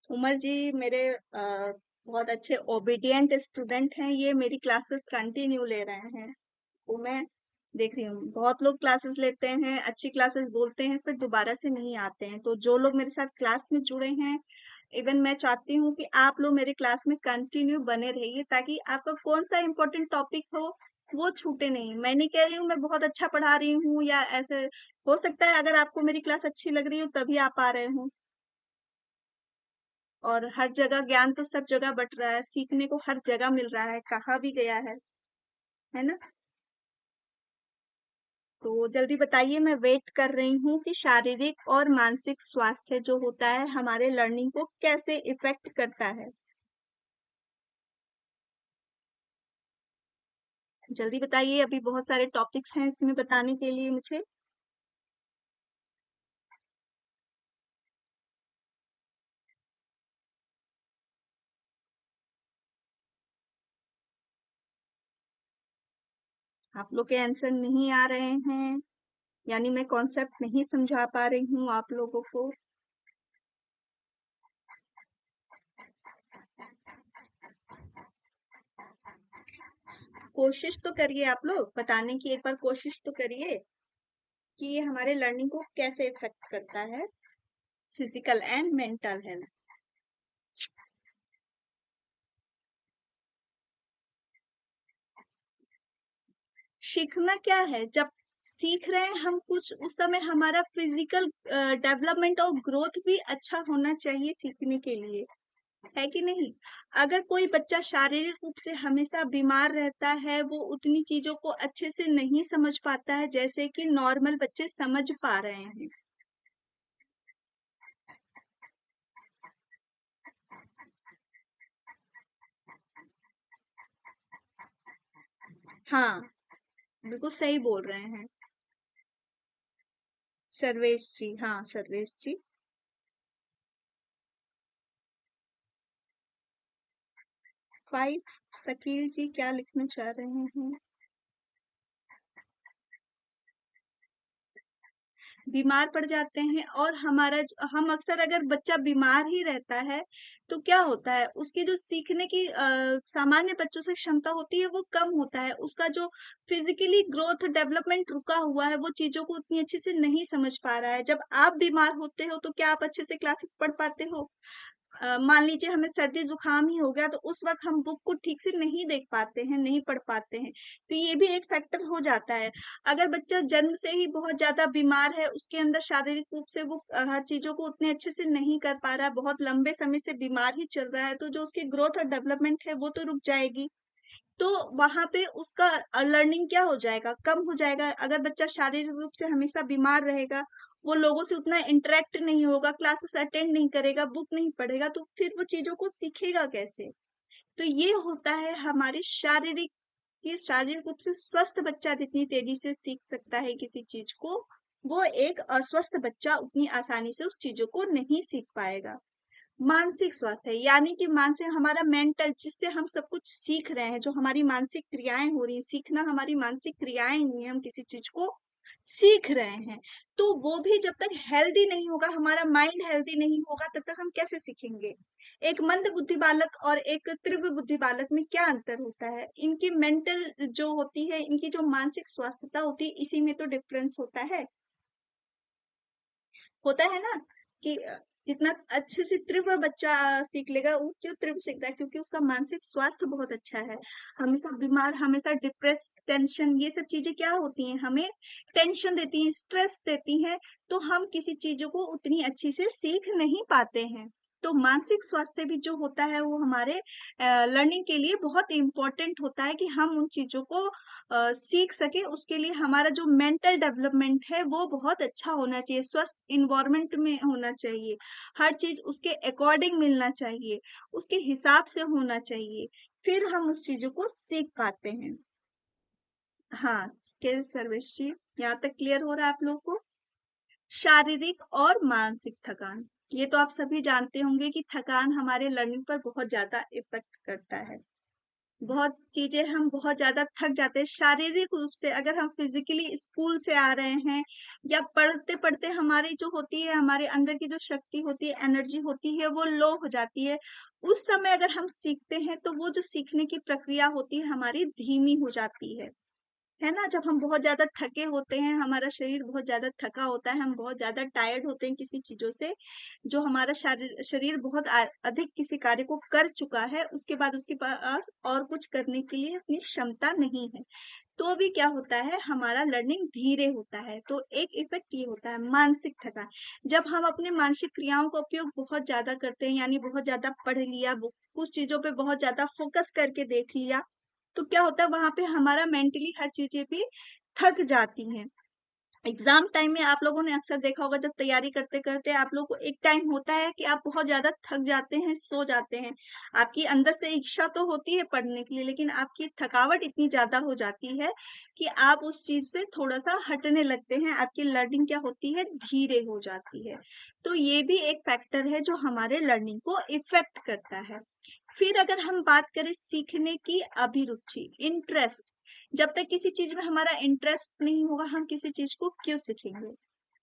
उमर जी मेरे बहुत अच्छे ओबीडियंट स्टूडेंट हैं, ये मेरी क्लासेस कंटिन्यू ले रहे हैं। वो मैं देख रही हूँ, बहुत लोग क्लासेस लेते हैं, अच्छी क्लासेस बोलते हैं, फिर दोबारा से नहीं आते हैं। तो जो लोग मेरे साथ क्लास में जुड़े हैं, इवन मैं चाहती हूँ कि आप लोग मेरे क्लास में कंटिन्यू बने रहिए, ताकि आपका कौन सा इंपॉर्टेंट टॉपिक हो वो छूटे नहीं। मैं नहीं कह रही हूँ मैं बहुत अच्छा पढ़ा रही हूँ या ऐसे, हो सकता है अगर आपको मेरी क्लास अच्छी लग रही हो तभी आप आ रहे हो। और हर जगह ज्ञान तो सब जगह बट रहा है, सीखने को हर जगह मिल रहा है, कहा भी गया है ना। तो जल्दी बताइए, मैं वेट कर रही हूँ कि शारीरिक और मानसिक स्वास्थ्य जो होता है हमारे लर्निंग को कैसे इफेक्ट करता है। जल्दी बताइए, अभी बहुत सारे टॉपिक्स हैं इसमें बताने के लिए मुझे। आप लोग के आंसर नहीं आ रहे हैं, यानी मैं कॉन्सेप्ट नहीं समझा पा रही हूँ आप लोगों को। कोशिश तो करिए, आप लोग बताने की एक बार कोशिश तो करिए कि ये हमारे लर्निंग को कैसे इफेक्ट करता है, फिजिकल एंड मेंटल हेल्थ। सीखना क्या है, जब सीख रहे हैं हम कुछ, उस समय हमारा फिजिकल डेवलपमेंट और ग्रोथ भी अच्छा होना चाहिए सीखने के लिए, है कि नहीं। अगर कोई बच्चा शारीरिक रूप से हमेशा बीमार रहता है, वो उतनी चीजों को अच्छे से नहीं समझ पाता है जैसे कि नॉर्मल बच्चे समझ पा रहे हैं। हाँ, बिल्कुल सही बोल रहे हैं। सर्वेश जी, हाँ, सर्वेश जी। 5 शकील जी क्या लिखना चाह रहे हैं? बीमार पड़ जाते हैं और हम अक्सर अगर बच्चा बीमार ही रहता है तो क्या होता है उसकी जो सीखने की सामान्य बच्चों से क्षमता होती है वो कम होता है, उसका जो फिजिकली ग्रोथ डेवलपमेंट रुका हुआ है वो चीजों को उतनी अच्छे से नहीं समझ पा रहा है। जब आप बीमार होते हो तो क्या आप अच्छे से क्लासेस पढ़ पाते हो? मान लीजिए हमें सर्दी जुकाम ही हो गया तो उस वक्त हम बुक को ठीक से नहीं देख पाते हैं, नहीं पढ़ पाते हैं, तो ये भी एक फैक्टर हो जाता है। अगर बच्चा जन्म से ही बहुत ज्यादा बीमार है, उसके अंदर शारीरिक रूप से वो हर चीजों को उतने अच्छे से नहीं कर पा रहा है, बहुत लंबे समय से बीमार ही चल रहा है, तो जो उसकी ग्रोथ और डेवलपमेंट है वो तो रुक जाएगी। तो वहां पे उसका लर्निंग क्या हो जाएगा, कम हो जाएगा। अगर बच्चा शारीरिक रूप से हमेशा बीमार रहेगा, वो लोगों से उतना इंटरेक्ट नहीं होगा, क्लासेस अटेंड नहीं करेगा, बुक नहीं पढ़ेगा, तो फिर वो चीजों को सीखेगा कैसे? तो ये होता है हमारी शारीरिक, कि शारीरिक रूप से स्वस्थ बच्चा जितनी तेजी से सीख सकता है किसी चीज को, वो एक अस्वस्थ बच्चा उतनी आसानी से उस चीजों को नहीं सीख पाएगा। मानसिक स्वास्थ्य है यानी कि मानसिक, हमारा मेंटल, जिससे हम सब कुछ सीख रहे हैं, जो हमारी मानसिक क्रियाएं हो रही हैं, सीखना हमारी मानसिक क्रियाएं हुई हैं, हम किसी चीज को सीख रहे हैं, तो वो भी जब तक हेल्दी नहीं होगा, हमारा माइंड हेल्दी नहीं होगा, तब तक हम कैसे सीखेंगे? एक मंद बुद्धि बालक और एक तीव्र बुद्धि बालक में क्या अंतर होता है? इनकी मेंटल जो होती है, इनकी जो मानसिक स्वास्थ्यता होती है, इसी में तो डिफरेंस होता है ना, कि जितना अच्छे से तीव्र बच्चा सीख लेगा, वो क्यों तीव्र सीख रहा है? क्योंकि उसका मानसिक स्वास्थ्य बहुत अच्छा है। हमेशा बीमार, हमेशा डिप्रेस, टेंशन, ये सब चीजें क्या होती हैं, हमें टेंशन देती हैं, स्ट्रेस देती हैं, तो हम किसी चीजों को उतनी अच्छी से सीख नहीं पाते हैं। तो मानसिक स्वास्थ्य भी जो होता है वो हमारे लर्निंग के लिए बहुत इंपॉर्टेंट होता है, कि हम उन चीजों को सीख सके। उसके लिए हमारा जो मेंटल डेवलपमेंट है वो बहुत अच्छा होना चाहिए, स्वस्थ इन्वायरमेंट में होना चाहिए, हर चीज उसके अकॉर्डिंग मिलना चाहिए, उसके हिसाब से होना चाहिए, फिर हम उस चीजों को सीख पाते हैं। हाँ, के सर्वेश जी, यहाँ तक क्लियर हो रहा है आप लोग को? शारीरिक और मानसिक थकान, ये तो आप सभी जानते होंगे कि थकान हमारे लर्निंग पर बहुत ज्यादा इफेक्ट करता है। बहुत चीजें, हम बहुत ज्यादा थक जाते हैं शारीरिक रूप से, अगर हम फिजिकली स्कूल से आ रहे हैं या पढ़ते पढ़ते हमारी जो होती है, हमारे अंदर की जो शक्ति होती है, एनर्जी होती है, वो लो हो जाती है। उस समय अगर हम सीखते हैं तो वो जो सीखने की प्रक्रिया होती है हमारी धीमी हो जाती है ना? जब हम बहुत ज्यादा थके होते हैं, हमारा शरीर बहुत ज्यादा थका होता है, हम बहुत ज्यादा टायर्ड होते हैं किसी चीजों से, जो हमारा शरीर बहुत अधिक किसी कार्य को कर चुका है, उसके बाद उसके पास और कुछ करने के लिए अपनी क्षमता नहीं है, तो भी क्या होता है, हमारा लर्निंग धीरे होता है। तो एक इफेक्ट ये होता है मानसिक थकान। जब हम अपने मानसिक क्रियाओं का उपयोग बहुत ज्यादा करते हैं, यानी बहुत ज्यादा पढ़ लिया, कुछ चीजों पे बहुत ज्यादा फोकस करके देख लिया, तो क्या होता है, वहां पे हमारा मेंटली हर चीजें भी थक जाती हैं। एग्जाम टाइम में आप लोगों ने अक्सर देखा होगा, जब तैयारी करते करते आप लोग को एक टाइम होता है कि आप बहुत ज्यादा थक जाते हैं, सो जाते हैं। आपकी अंदर से इच्छा तो होती है पढ़ने के लिए, लेकिन आपकी थकावट इतनी ज्यादा हो जाती है कि आप उस चीज से थोड़ा सा हटने लगते हैं, आपकी लर्निंग क्या होती है, धीरे हो जाती है। तो ये भी एक फैक्टर है जो हमारे लर्निंग को इफेक्ट करता है। फिर अगर हम बात करें सीखने की अभिरुचि, इंटरेस्ट, जब तक किसी चीज में हमारा इंटरेस्ट नहीं होगा, हम किसी चीज को क्यों सीखेंगे?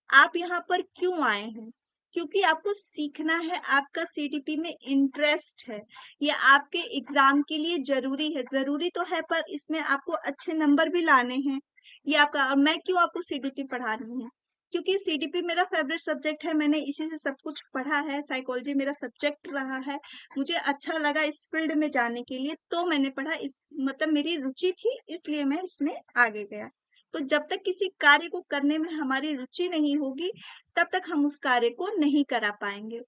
आप यहाँ पर क्यों आए हैं? क्योंकि आपको सीखना है, आपका सीडीपी में इंटरेस्ट है, ये आपके एग्जाम के लिए जरूरी है, जरूरी तो है, पर इसमें आपको अच्छे नंबर भी लाने हैं। ये आपका, और मैं क्यों आपको सीडीपी पढ़ा रही हूँ? क्योंकि सीडीपी मेरा फेवरेट सब्जेक्ट है, मैंने इसी से सब कुछ पढ़ा है, साइकोलॉजी मेरा सब्जेक्ट रहा है, मुझे अच्छा लगा इस फील्ड में जाने के लिए, तो मैंने पढ़ा, इस मतलब मेरी रुचि थी, इसलिए मैं इसमें आगे गया। तो जब तक किसी कार्य को करने में हमारी रुचि नहीं होगी, तब तक हम उस कार्य को नहीं करा पाएंगे।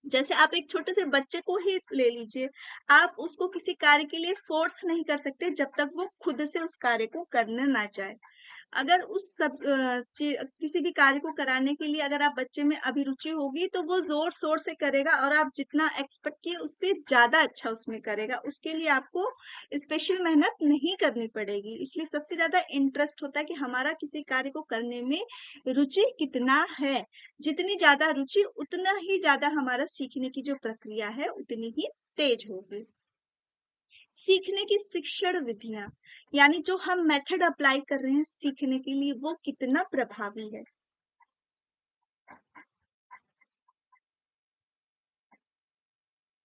जैसे आप एक छोटे से बच्चे को ही ले लीजिए, आप उसको किसी कार्य के लिए फोर्स नहीं कर सकते जब तक वो खुद से उस कार्य को करने ना चाहे। अगर उस किसी भी कार्य को कराने के लिए अगर आप बच्चे में अभिरुचि होगी तो वो जोर शोर से करेगा और आप जितना एक्सपेक्ट किए उससे ज्यादा अच्छा उसमें करेगा। उसके लिए आपको स्पेशल मेहनत नहीं करनी पड़ेगी। इसलिए सबसे ज्यादा इंटरेस्ट होता है कि हमारा किसी कार्य को करने में रुचि कितना है। जितनी ज्यादा रुचि उतना ही ज्यादा हमारा सीखने की जो प्रक्रिया है उतनी ही तेज होगी। सीखने की शिक्षण विधियां, यानी जो हम मेथड अप्लाई कर रहे हैं सीखने के लिए, वो कितना प्रभावी है।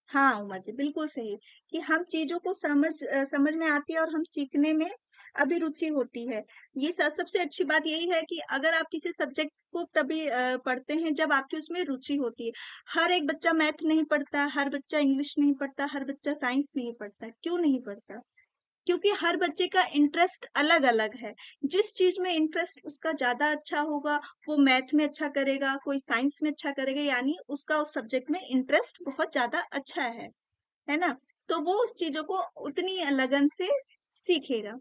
हाँ उमा जी, बिल्कुल सही कि हम चीजों को समझ में आती है और हम सीखने में अभिरुचि होती है। ये सबसे अच्छी बात यही है कि अगर आप किसी सब्जेक्ट को तभी पढ़ते हैं जब आपकी उसमें रुचि होती है। हर एक बच्चा मैथ नहीं पढ़ता, हर बच्चा इंग्लिश नहीं पढ़ता, हर बच्चा साइंस नहीं पढ़ता। क्यों नहीं पढ़ता? क्योंकि हर बच्चे का इंटरेस्ट अलग अलग है। जिस चीज में इंटरेस्ट उसका ज्यादा अच्छा होगा, वो मैथ में अच्छा करेगा, कोई साइंस में अच्छा करेगा, यानी उसका उस सब्जेक्ट में इंटरेस्ट बहुत ज्यादा अच्छा है ना। तो वो उस चीजों को उतनी लगन से सीखेगा।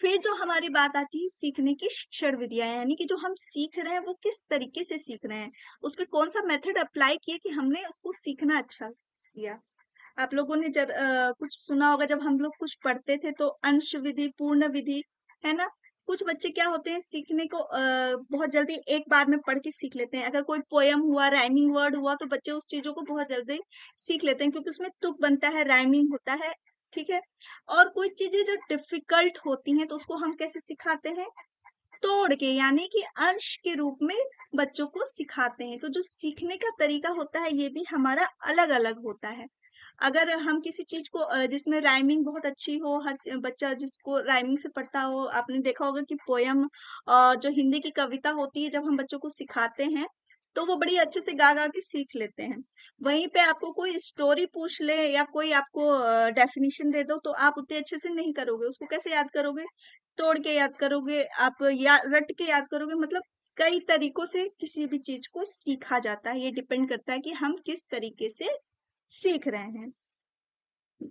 फिर जो हमारी बात आती है सीखने की शिक्षण विधियां, यानी कि जो हम सीख रहे हैं वो किस तरीके से सीख रहे हैं, उस पे कौन सा मेथड अप्लाई किए कि हमने उसको सीखना अच्छा किया। आप लोगों ने कुछ सुना होगा, जब हम लोग कुछ पढ़ते थे तो अंश विधि, पूर्ण विधि, है ना। कुछ बच्चे क्या होते हैं सीखने को बहुत जल्दी एक बार में पढ़ के सीख लेते हैं। अगर कोई पोयम हुआ, राइमिंग वर्ड हुआ, तो बच्चे उस चीजों को बहुत जल्दी सीख लेते हैं क्योंकि उसमें तुक बनता है, राइमिंग होता है। ठीक है। और कोई चीजें जो डिफिकल्ट होती हैं तो उसको हम कैसे सिखाते हैं? तोड़ के, यानी कि अंश के रूप में बच्चों को सिखाते हैं। तो जो सीखने का तरीका होता है ये भी हमारा अलग अलग होता है। अगर हम किसी चीज को जिसमें राइमिंग बहुत अच्छी हो, बच्चा जिसको राइमिंग से पढ़ता हो, आपने देखा होगा कि पोयम जो हिंदी की कविता होती है जब हम बच्चों को सिखाते हैं तो वो बड़ी अच्छे से गा गा के सीख लेते हैं। वहीं पे आपको कोई स्टोरी पूछ ले या कोई आपको डेफिनेशन दे दो तो आप उतने अच्छे से नहीं करोगे। उसको कैसे याद करोगे? तोड़ के याद करोगे आप, या रट के याद करोगे। मतलब कई तरीकों से किसी भी चीज को सीखा जाता है। ये डिपेंड करता है कि हम किस तरीके से सीख रहे हैं।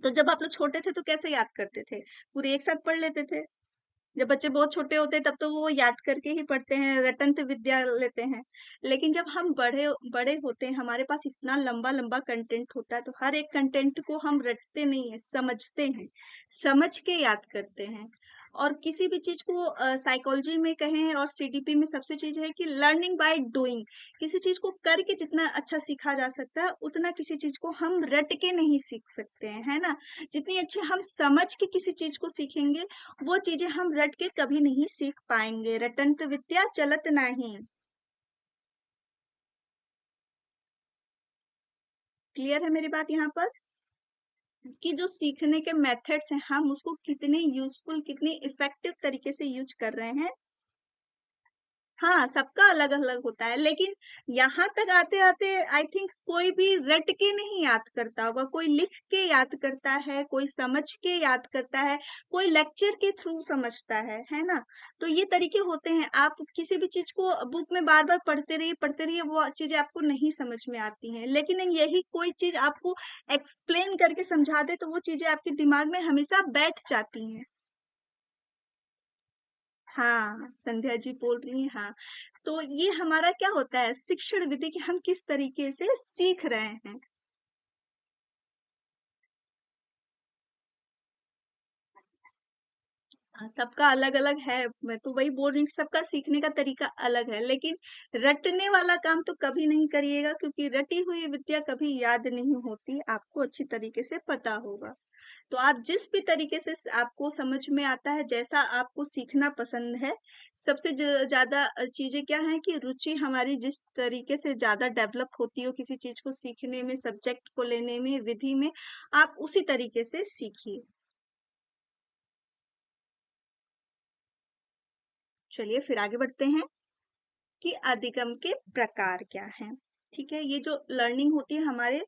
तो जब आप लोग छोटे थे तो कैसे याद करते थे? पूरे एक साथ पढ़ लेते थे। जब बच्चे बहुत छोटे होते हैं तब तो वो याद करके ही पढ़ते हैं, रटंत विद्या लेते हैं। लेकिन जब हम बड़े बड़े होते हैं, हमारे पास इतना लंबा लंबा कंटेंट होता है तो हर एक कंटेंट को हम रटते नहीं है, समझते हैं। समझ के याद करते हैं। और किसी भी चीज को साइकोलॉजी में कहें और सीडीपी में सबसे चीज है कि लर्निंग बाय डूइंग। किसी चीज को करके जितना अच्छा सीखा जा सकता है उतना किसी चीज को हम रट के नहीं सीख सकते हैं, है ना। जितनी अच्छी हम समझ के किसी चीज को सीखेंगे वो चीजें हम रट के कभी नहीं सीख पाएंगे। रटंत विद्या चलत नहीं। क्लियर है मेरी बात यहाँ पर? कि जो सीखने के मेथड्स हैं हम उसको कितने यूजफुल, कितने इफेक्टिव तरीके से यूज कर रहे हैं। हाँ, सबका अलग अलग होता है, लेकिन यहाँ तक आते आते आई थिंक कोई भी रट के नहीं याद करता होगा। कोई लिख के याद करता है, कोई समझ के याद करता है, कोई लेक्चर के थ्रू समझता है ना। तो ये तरीके होते हैं। आप किसी भी चीज को बुक में बार बार पढ़ते रहिए, वो चीजें आपको नहीं समझ में आती हैं। लेकिन यही कोई चीज आपको एक्सप्लेन करके समझा दे तो वो चीजें आपके दिमाग में हमेशा बैठ जाती हैं। हाँ, संध्या जी बोल रही हैं, हाँ। तो ये हमारा क्या होता है शिक्षण विधि कि हम किस तरीके से सीख रहे हैं। सबका अलग अलग है। मैं तो वही बोल रही हूँ कि सबका सीखने का तरीका अलग है, लेकिन रटने वाला काम तो कभी नहीं करिएगा क्योंकि रटी हुई विद्या कभी याद नहीं होती। आपको अच्छी तरीके से पता होगा। तो आप जिस भी तरीके से आपको समझ में आता है, जैसा आपको सीखना पसंद है, सबसे ज्यादा चीजें क्या है कि रुचि हमारी जिस तरीके से ज्यादा डेवलप होती हो किसी चीज को सीखने में, सब्जेक्ट को लेने में, विधि में, आप उसी तरीके से सीखिए। चलिए फिर आगे बढ़ते हैं कि अधिगम के प्रकार क्या हैं। ठीक है, ये जो लर्निंग होती है हमारे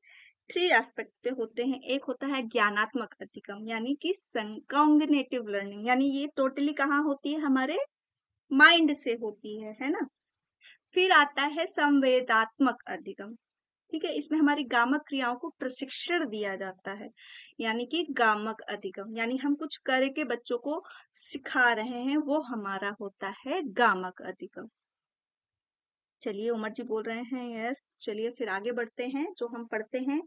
थ्री एस्पेक्ट पे होते हैं। एक होता है ज्ञानात्मक अधिगम, यानी कि कॉग्निटिव लर्निंग, यानी ये टोटली कहाँ होती है? हमारे माइंड से होती है ना। फिर आता है संवेदात्मक अधिगम। ठीक है, इसमें हमारी गामक क्रियाओं को प्रशिक्षण दिया जाता है, यानी कि गामक अधिगम, यानी हम कुछ करके बच्चों को सिखा रहे हैं, वो हमारा होता है गामक अधिगम। चलिए, उमर जी बोल रहे हैं यस। चलिए फिर आगे बढ़ते हैं, जो हम पढ़ते हैं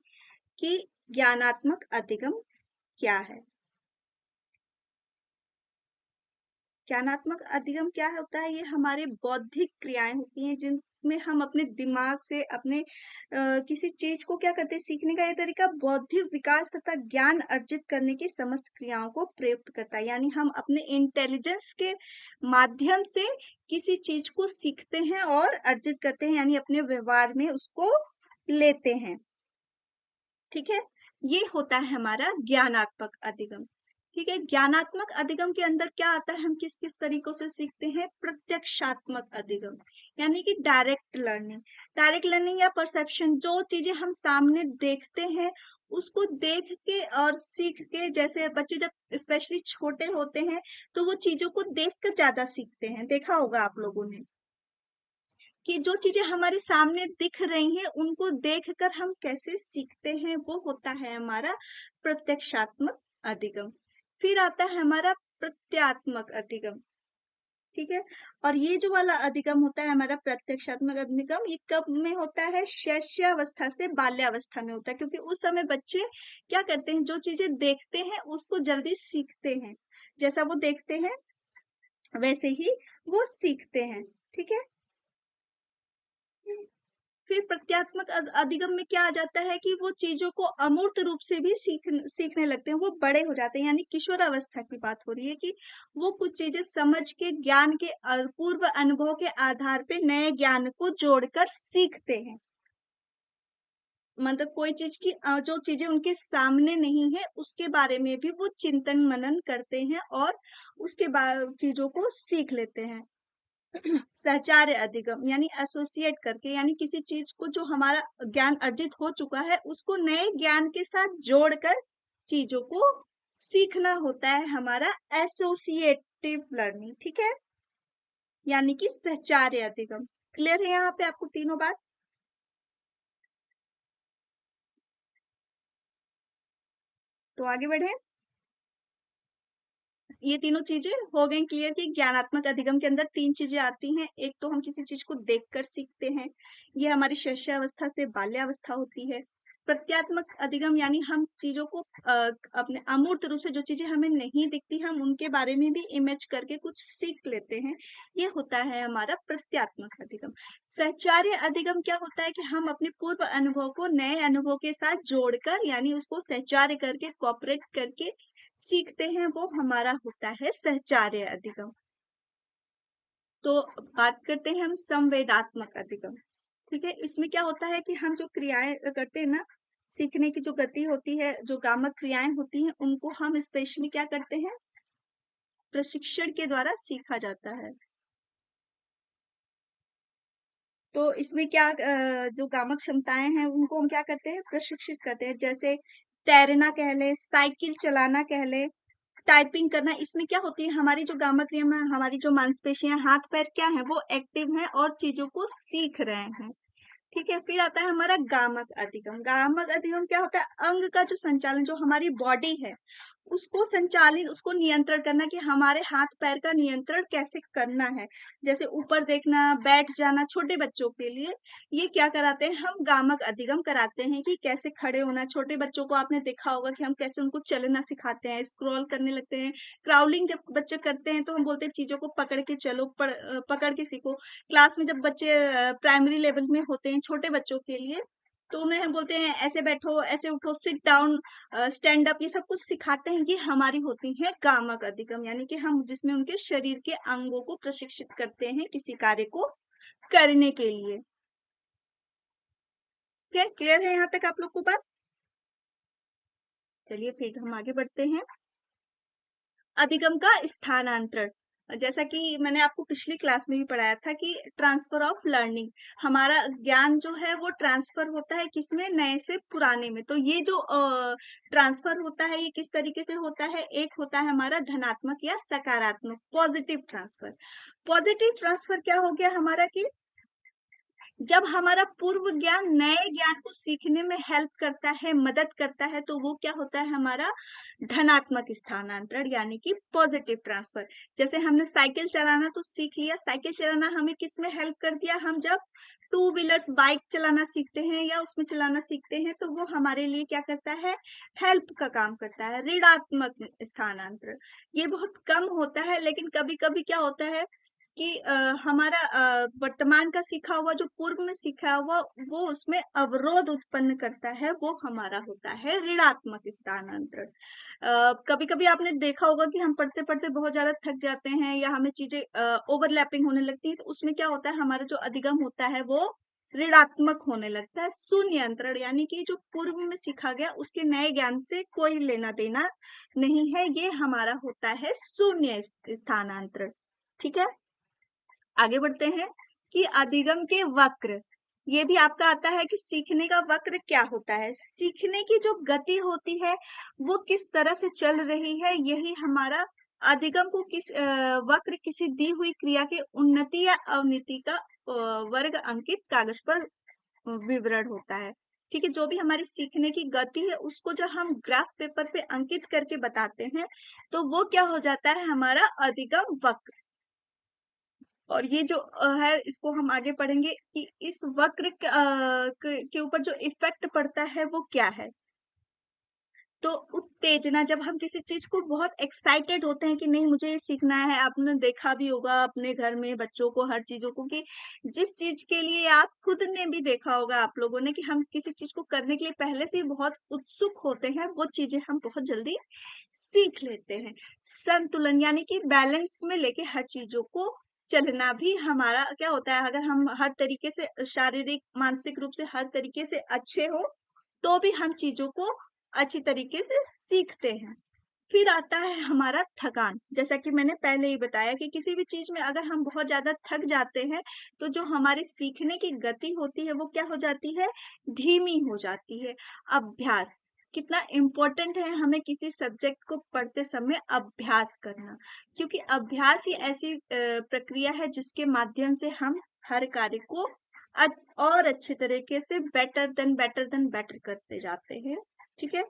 कि ज्ञानात्मक अधिगम क्या है। ज्ञानात्मक अधिगम क्या होता है? ये हमारे बौद्धिक क्रियाएं होती हैं जिनमें हम अपने दिमाग से अपने किसी चीज को क्या करते हैं, सीखने का ये तरीका बौद्धिक विकास तथा ज्ञान अर्जित करने की समस्त क्रियाओं को प्रयुक्त करता है, यानी हम अपने इंटेलिजेंस के माध्यम से किसी चीज को सीखते हैं और अर्जित करते हैं, यानी अपने व्यवहार में उसको लेते हैं। ठीक है, ये होता है हमारा ज्ञानात्मक अधिगम। ठीक है, ज्ञानात्मक अधिगम के अंदर क्या आता है, हम किस किस तरीकों से सीखते हैं? प्रत्यक्षात्मक अधिगम, यानी कि डायरेक्ट लर्निंग। डायरेक्ट लर्निंग या परसेप्शन, जो चीजें हम सामने देखते हैं उसको देख के और सीख के, जैसे बच्चे जब स्पेशली छोटे होते हैं तो वो चीजों को देख कर ज्यादा सीखते हैं, देखा होगा आप लोगों ने कि जो चीजें हमारे सामने दिख रही हैं उनको देखकर हम कैसे सीखते हैं, वो होता है हमारा प्रत्यक्षात्मक अधिगम। फिर आता है हमारा प्रत्यात्मक अधिगम। ठीक है, और ये जो वाला अधिगम होता है हमारा प्रत्यक्षात्मक अधिगम, ये कब में होता है? शैशवावस्था से बाल्यावस्था में होता है, क्योंकि उस समय बच्चे क्या करते हैं, जो चीजें देखते हैं उसको जल्दी सीखते हैं, जैसा वो देखते हैं वैसे ही वो सीखते हैं। ठीक है, फिर प्रत्यात्मक अधिगम में क्या आ जाता है कि वो चीजों को अमूर्त रूप से भी सीखने लगते हैं, वो बड़े हो जाते हैं, यानी किशोरावस्था की बात हो रही है कि वो कुछ चीजें समझ के ज्ञान के पूर्व अनुभव के आधार पे नए ज्ञान को जोड़कर सीखते हैं। मतलब कोई चीज की जो चीजें उनके सामने नहीं है उसके बारे में भी वो चिंतन मनन करते हैं और उसके बाद चीजों को सीख लेते हैं। सहचार्य अधिगम, यानी एसोसिएट करके, यानी किसी चीज को जो हमारा ज्ञान अर्जित हो चुका है उसको नए ज्ञान के साथ जोड़कर चीजों को सीखना होता है हमारा एसोसिएटिव लर्निंग। ठीक है, यानी कि सहचार्य अधिगम। क्लियर है यहाँ पे आपको तीनों बात? तो आगे बढ़े। ये तीनों चीजें हो गई क्लियर कि ज्ञानात्मक अधिगम के अंदर तीन चीजें आती हैं। एक तो हम किसी चीज को देखकर सीखते हैं, ये हमारी शैशवावस्था से बाल्यावस्था होती है। प्रत्यात्मक अधिगम, यानी हम चीजों को अपने अमूर्त रूप से जो चीजें हमें नहीं दिखती हम उनके बारे में भी इमेज करके कुछ सीख लेते हैं, ये होता है हमारा प्रत्यात्मक अधिगम। सहचार्य अधिगम क्या होता है कि हम अपने पूर्व अनुभव को नए अनुभव के साथ जोड़कर, यानी उसको सहचार्य करके कॉपरेट करके सीखते हैं, वो हमारा होता है सहचार्य अधिगम। तो बात करते हैं हम संवेदात्मक अधिगम। ठीक है, इसमें क्या होता है कि हम जो क्रियाएं करते हैं ना, सीखने की जो गति होती है, जो गामक क्रियाएं होती हैं उनको हम स्पेशली क्या करते हैं, प्रशिक्षण के द्वारा सीखा जाता है। तो इसमें क्या जो गामक क्षमताएं हैं उनको हम क्या करते हैं, प्रशिक्षित करते हैं। जैसे तैरना कह ले, साइकिल चलाना कह ले, टाइपिंग करना, इसमें क्या होती है हमारी जो गामक क्रिया में हमारी जो मांसपेशियां हाथ पैर क्या है वो एक्टिव हैं और चीजों को सीख रहे हैं। ठीक है, फिर आता है हमारा गामक अधिगम। गामक अधिगम क्या होता है, अंग का जो संचालन, जो हमारी बॉडी है उसको संचालित, उसको नियंत्रण करना, कि हमारे हाथ पैर का नियंत्रण कैसे करना है। जैसे ऊपर देखना, बैठ जाना, छोटे बच्चों के लिए ये क्या कराते हैं, हम गामक अधिगम कराते हैं कि कैसे खड़े होना। छोटे बच्चों को आपने देखा होगा कि हम कैसे उनको चलना सिखाते हैं, स्क्रॉल करने लगते हैं, क्राउलिंग जब बच्चे करते हैं तो हम बोलते हैं चीजों को पकड़ के चलो, पकड़ के सीखो। क्लास में जब बच्चे प्राइमरी लेवल में होते हैं छोटे बच्चों के लिए, तो उन्हें हम बोलते हैं ऐसे बैठो, ऐसे उठो, सिट डाउन, स्टैंड अप, ये सब कुछ सिखाते हैं। ये हमारी होती है गामक अधिगम, यानी कि हम जिसमें उनके शरीर के अंगों को प्रशिक्षित करते हैं किसी कार्य को करने के लिए। क्या क्लियर है यहाँ तक आप लोग को बात? चलिए फिर हम आगे बढ़ते हैं। अधिगम का स्थानांतरण, जैसा कि मैंने आपको पिछली क्लास में भी पढ़ाया था कि ट्रांसफर ऑफ लर्निंग, हमारा ज्ञान जो है वो ट्रांसफर होता है किसमें, नए से पुराने में। तो ये जो ट्रांसफर होता है ये किस तरीके से होता है, एक होता है हमारा धनात्मक या सकारात्मक, पॉजिटिव ट्रांसफर। पॉजिटिव ट्रांसफर क्या हो गया हमारा कि जब हमारा पूर्व ज्ञान नए ज्ञान को सीखने में हेल्प करता है, मदद करता है, तो वो क्या होता है हमारा धनात्मक स्थानांतरण यानी कि पॉजिटिव ट्रांसफर। जैसे हमने साइकिल चलाना तो सीख लिया, साइकिल चलाना हमें किस में हेल्प कर दिया, हम जब टू व्हीलर्स बाइक चलाना सीखते हैं या उसमें चलाना सीखते हैं तो वो हमारे लिए क्या करता है, हेल्प का काम करता है। ऋणात्मक स्थानांतरण ये बहुत कम होता है, लेकिन कभी कभी क्या होता है कि हमारा वर्तमान का सीखा हुआ जो पूर्व में सीखा हुआ वो उसमें अवरोध उत्पन्न करता है, वो हमारा होता है ऋणात्मक स्थानांतरण। कभी कभी आपने देखा होगा कि हम पढ़ते पढ़ते बहुत ज्यादा थक जाते हैं या हमें चीजें ओवरलैपिंग होने लगती है, तो उसमें क्या होता है हमारा जो अधिगम होता है वो ऋणात्मक होने लगता है। शून्य अंतरण यानी कि जो पूर्व में सीखा गया उसके नए ज्ञान से कोई लेना देना नहीं है, ये हमारा होता है शून्य स्थानांतरण। ठीक है, आगे बढ़ते हैं कि अधिगम के वक्र। ये भी आपका आता है कि सीखने का वक्र क्या होता है, सीखने की जो गति होती है वो किस तरह से चल रही है, यही हमारा अधिगम को वक्र किसी दी हुई क्रिया के उन्नति या अवनति का वर्ग अंकित कागज पर विवरण होता है। ठीक है, जो भी हमारी सीखने की गति है उसको जब हम ग्राफ पेपर पे अंकित करके बताते हैं तो वो क्या हो जाता है हमारा अधिगम वक्र। और ये जो है इसको हम आगे पढ़ेंगे कि इस वक्र के ऊपर जो इफेक्ट पड़ता है वो क्या है। तो उत्तेजना, जब हम किसी चीज को बहुत एक्साइटेड होते हैं कि नहीं मुझे ये सीखना है, आपने देखा भी होगा अपने घर में बच्चों को हर चीजों को कि जिस चीज के लिए आप खुद ने भी देखा होगा आप लोगों ने कि हम किसी चीज को करने के लिए पहले से ही बहुत उत्सुक होते हैं, वो चीजें हम बहुत जल्दी सीख लेते हैं। संतुलन यानी कि बैलेंस में लेके हर चीजों को चलना भी हमारा क्या होता है, अगर हम हर तरीके से शारीरिक मानसिक रूप से हर तरीके से अच्छे हो तो भी हम चीजों को अच्छी तरीके से सीखते हैं। फिर आता है हमारा थकान, जैसा कि मैंने पहले ही बताया कि किसी भी चीज में अगर हम बहुत ज्यादा थक जाते हैं तो जो हमारी सीखने की गति होती है वो क्या हो जाती है, धीमी हो जाती है। अभ्यास कितना इम्पोर्टेंट है हमें किसी सब्जेक्ट को पढ़ते समय अभ्यास करना, क्योंकि अभ्यास ही ऐसी प्रक्रिया है जिसके माध्यम से हम हर कार्य को और अच्छे तरीके से बेटर देन बेटर करते जाते हैं। ठीक है,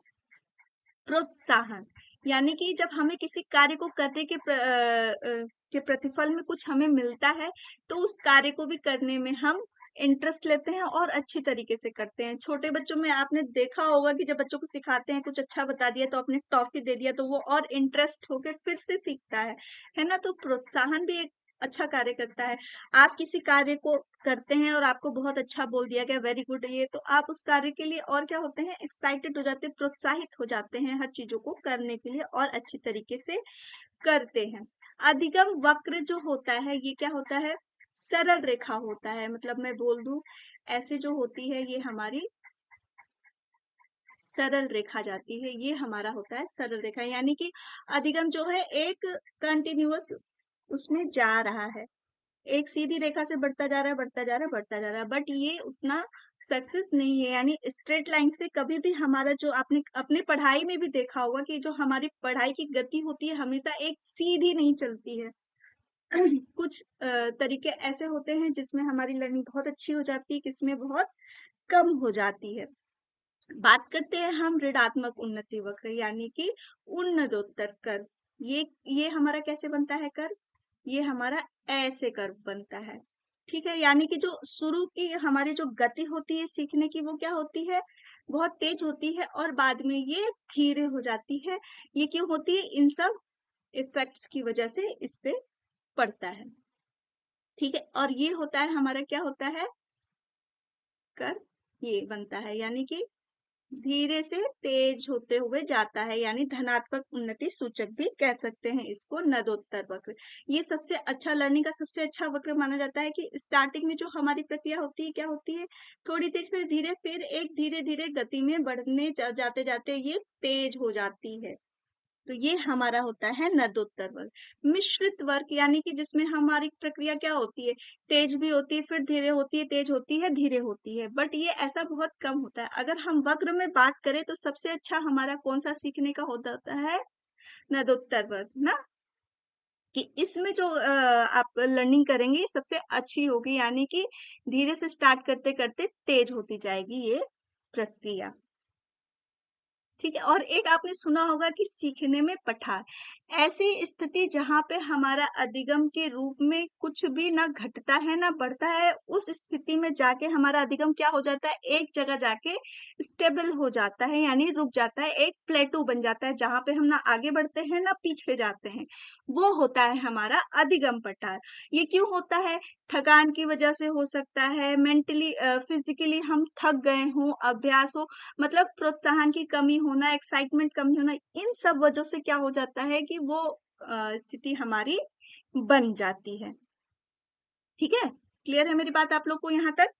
प्रोत्साहन यानी कि जब हमें किसी कार्य को करने के प्रतिफल में कुछ हमें मिलता है तो उस कार्य को भी करने में हम इंटरेस्ट लेते हैं और अच्छी तरीके से करते हैं। छोटे बच्चों में आपने देखा होगा कि जब बच्चों को सिखाते हैं कुछ अच्छा बता दिया तो आपने टॉफी दे दिया तो वो और इंटरेस्ट होके फिर से सीखता है ना। तो प्रोत्साहन भी एक अच्छा कार्य करता है। आप किसी कार्य को करते हैं और आपको बहुत अच्छा बोल दिया गया वेरी गुड, ये तो आप उस कार्य के लिए और क्या होते हैं, एक्साइटेड हो जाते हैं, प्रोत्साहित हो जाते हैं हर चीजों को करने के लिए और अच्छी तरीके से करते हैं। अधिगम वक्र जो होता है ये क्या होता है, सरल रेखा होता है। मतलब मैं बोल दूं ऐसे जो होती है ये हमारी सरल रेखा जाती है, ये हमारा होता है सरल रेखा। यानी कि अधिगम जो है एक कंटिन्यूअस उसमें जा रहा है, एक सीधी रेखा से बढ़ता जा रहा है बढ़ता जा रहा है बढ़ता जा रहा है, बट ये उतना सक्सेस नहीं है। यानी स्ट्रेट लाइन से कभी भी हमारा जो आपने अपनी पढ़ाई में भी देखा होगा कि जो हमारी पढ़ाई की गति होती है हमेशा एक सीधी नहीं चलती है। कुछ तरीके ऐसे होते हैं जिसमें हमारी लर्निंग बहुत अच्छी हो जाती है, किसमें बहुत कम हो जाती है। बात करते हैं हम ऋणात्मक उन्नति वक्र यानी कि उन्नतोत्तर कर्व। ये हमारा कैसे बनता है कर्व, ये हमारा ऐसे कर्व बनता है। ठीक है, यानी कि जो शुरू की हमारी जो गति होती है सीखने की वो क्या होती है, बहुत तेज होती है और बाद में ये धीरे हो जाती है। ये क्यों होती है, इन सब इफेक्ट्स की वजह से इस पे पड़ता है। ठीक है, और ये होता है हमारा क्या होता है, कर्व ये बनता है यानी कि धीरे से तेज होते हुए जाता है, यानी धनात्मक उन्नति सूचक भी कह सकते हैं इसको, नदोत्तर वक्र। ये सबसे अच्छा लर्निंग का सबसे अच्छा वक्र माना जाता है कि स्टार्टिंग में जो हमारी प्रक्रिया होती है क्या होती है, थोड़ी तेज फिर धीरे फिर एक धीरे धीरे गति में बढ़ने जाते जाते ये तेज हो जाती है। तो ये हमारा होता है नदोत्तर वर्ग। मिश्रित वर्ग यानी कि जिसमें हमारी प्रक्रिया क्या होती है, तेज भी होती है फिर धीरे होती है, तेज होती है धीरे होती है, बट ये ऐसा बहुत कम होता है। अगर हम वक्र में बात करें तो सबसे अच्छा हमारा कौन सा सीखने का होता है, नदोत्तर वर्ग ना। कि इसमें जो आप लर्निंग करेंगे ये सबसे अच्छी होगी, यानी कि धीरे से स्टार्ट करते करते तेज होती जाएगी ये प्रक्रिया। ठीक है। और एक आपने सुना होगा कि सीखने में पठार, ऐसी स्थिति जहां पे हमारा अधिगम के रूप में कुछ भी ना घटता है ना बढ़ता है, उस स्थिति में जाके हमारा अधिगम क्या हो जाता है, एक जगह जाके स्टेबल हो जाता है, यानी रुक जाता है, एक प्लेटू बन जाता है जहां पे हम ना आगे बढ़ते हैं ना पीछे जाते हैं। वो होता है हमारा अधिगम पठार। ये क्यों होता है? थकान की वजह से हो सकता है, मेंटली फिजिकली हम थक गए हों, अभ्यास हो, मतलब प्रोत्साहन की कमी होना, एक्साइटमेंट कमी होना, इन सब वजह से क्या हो जाता है कि वो स्थिति हमारी बन जाती है। ठीक है, क्लियर है मेरी बात आप लोग को यहाँ तक?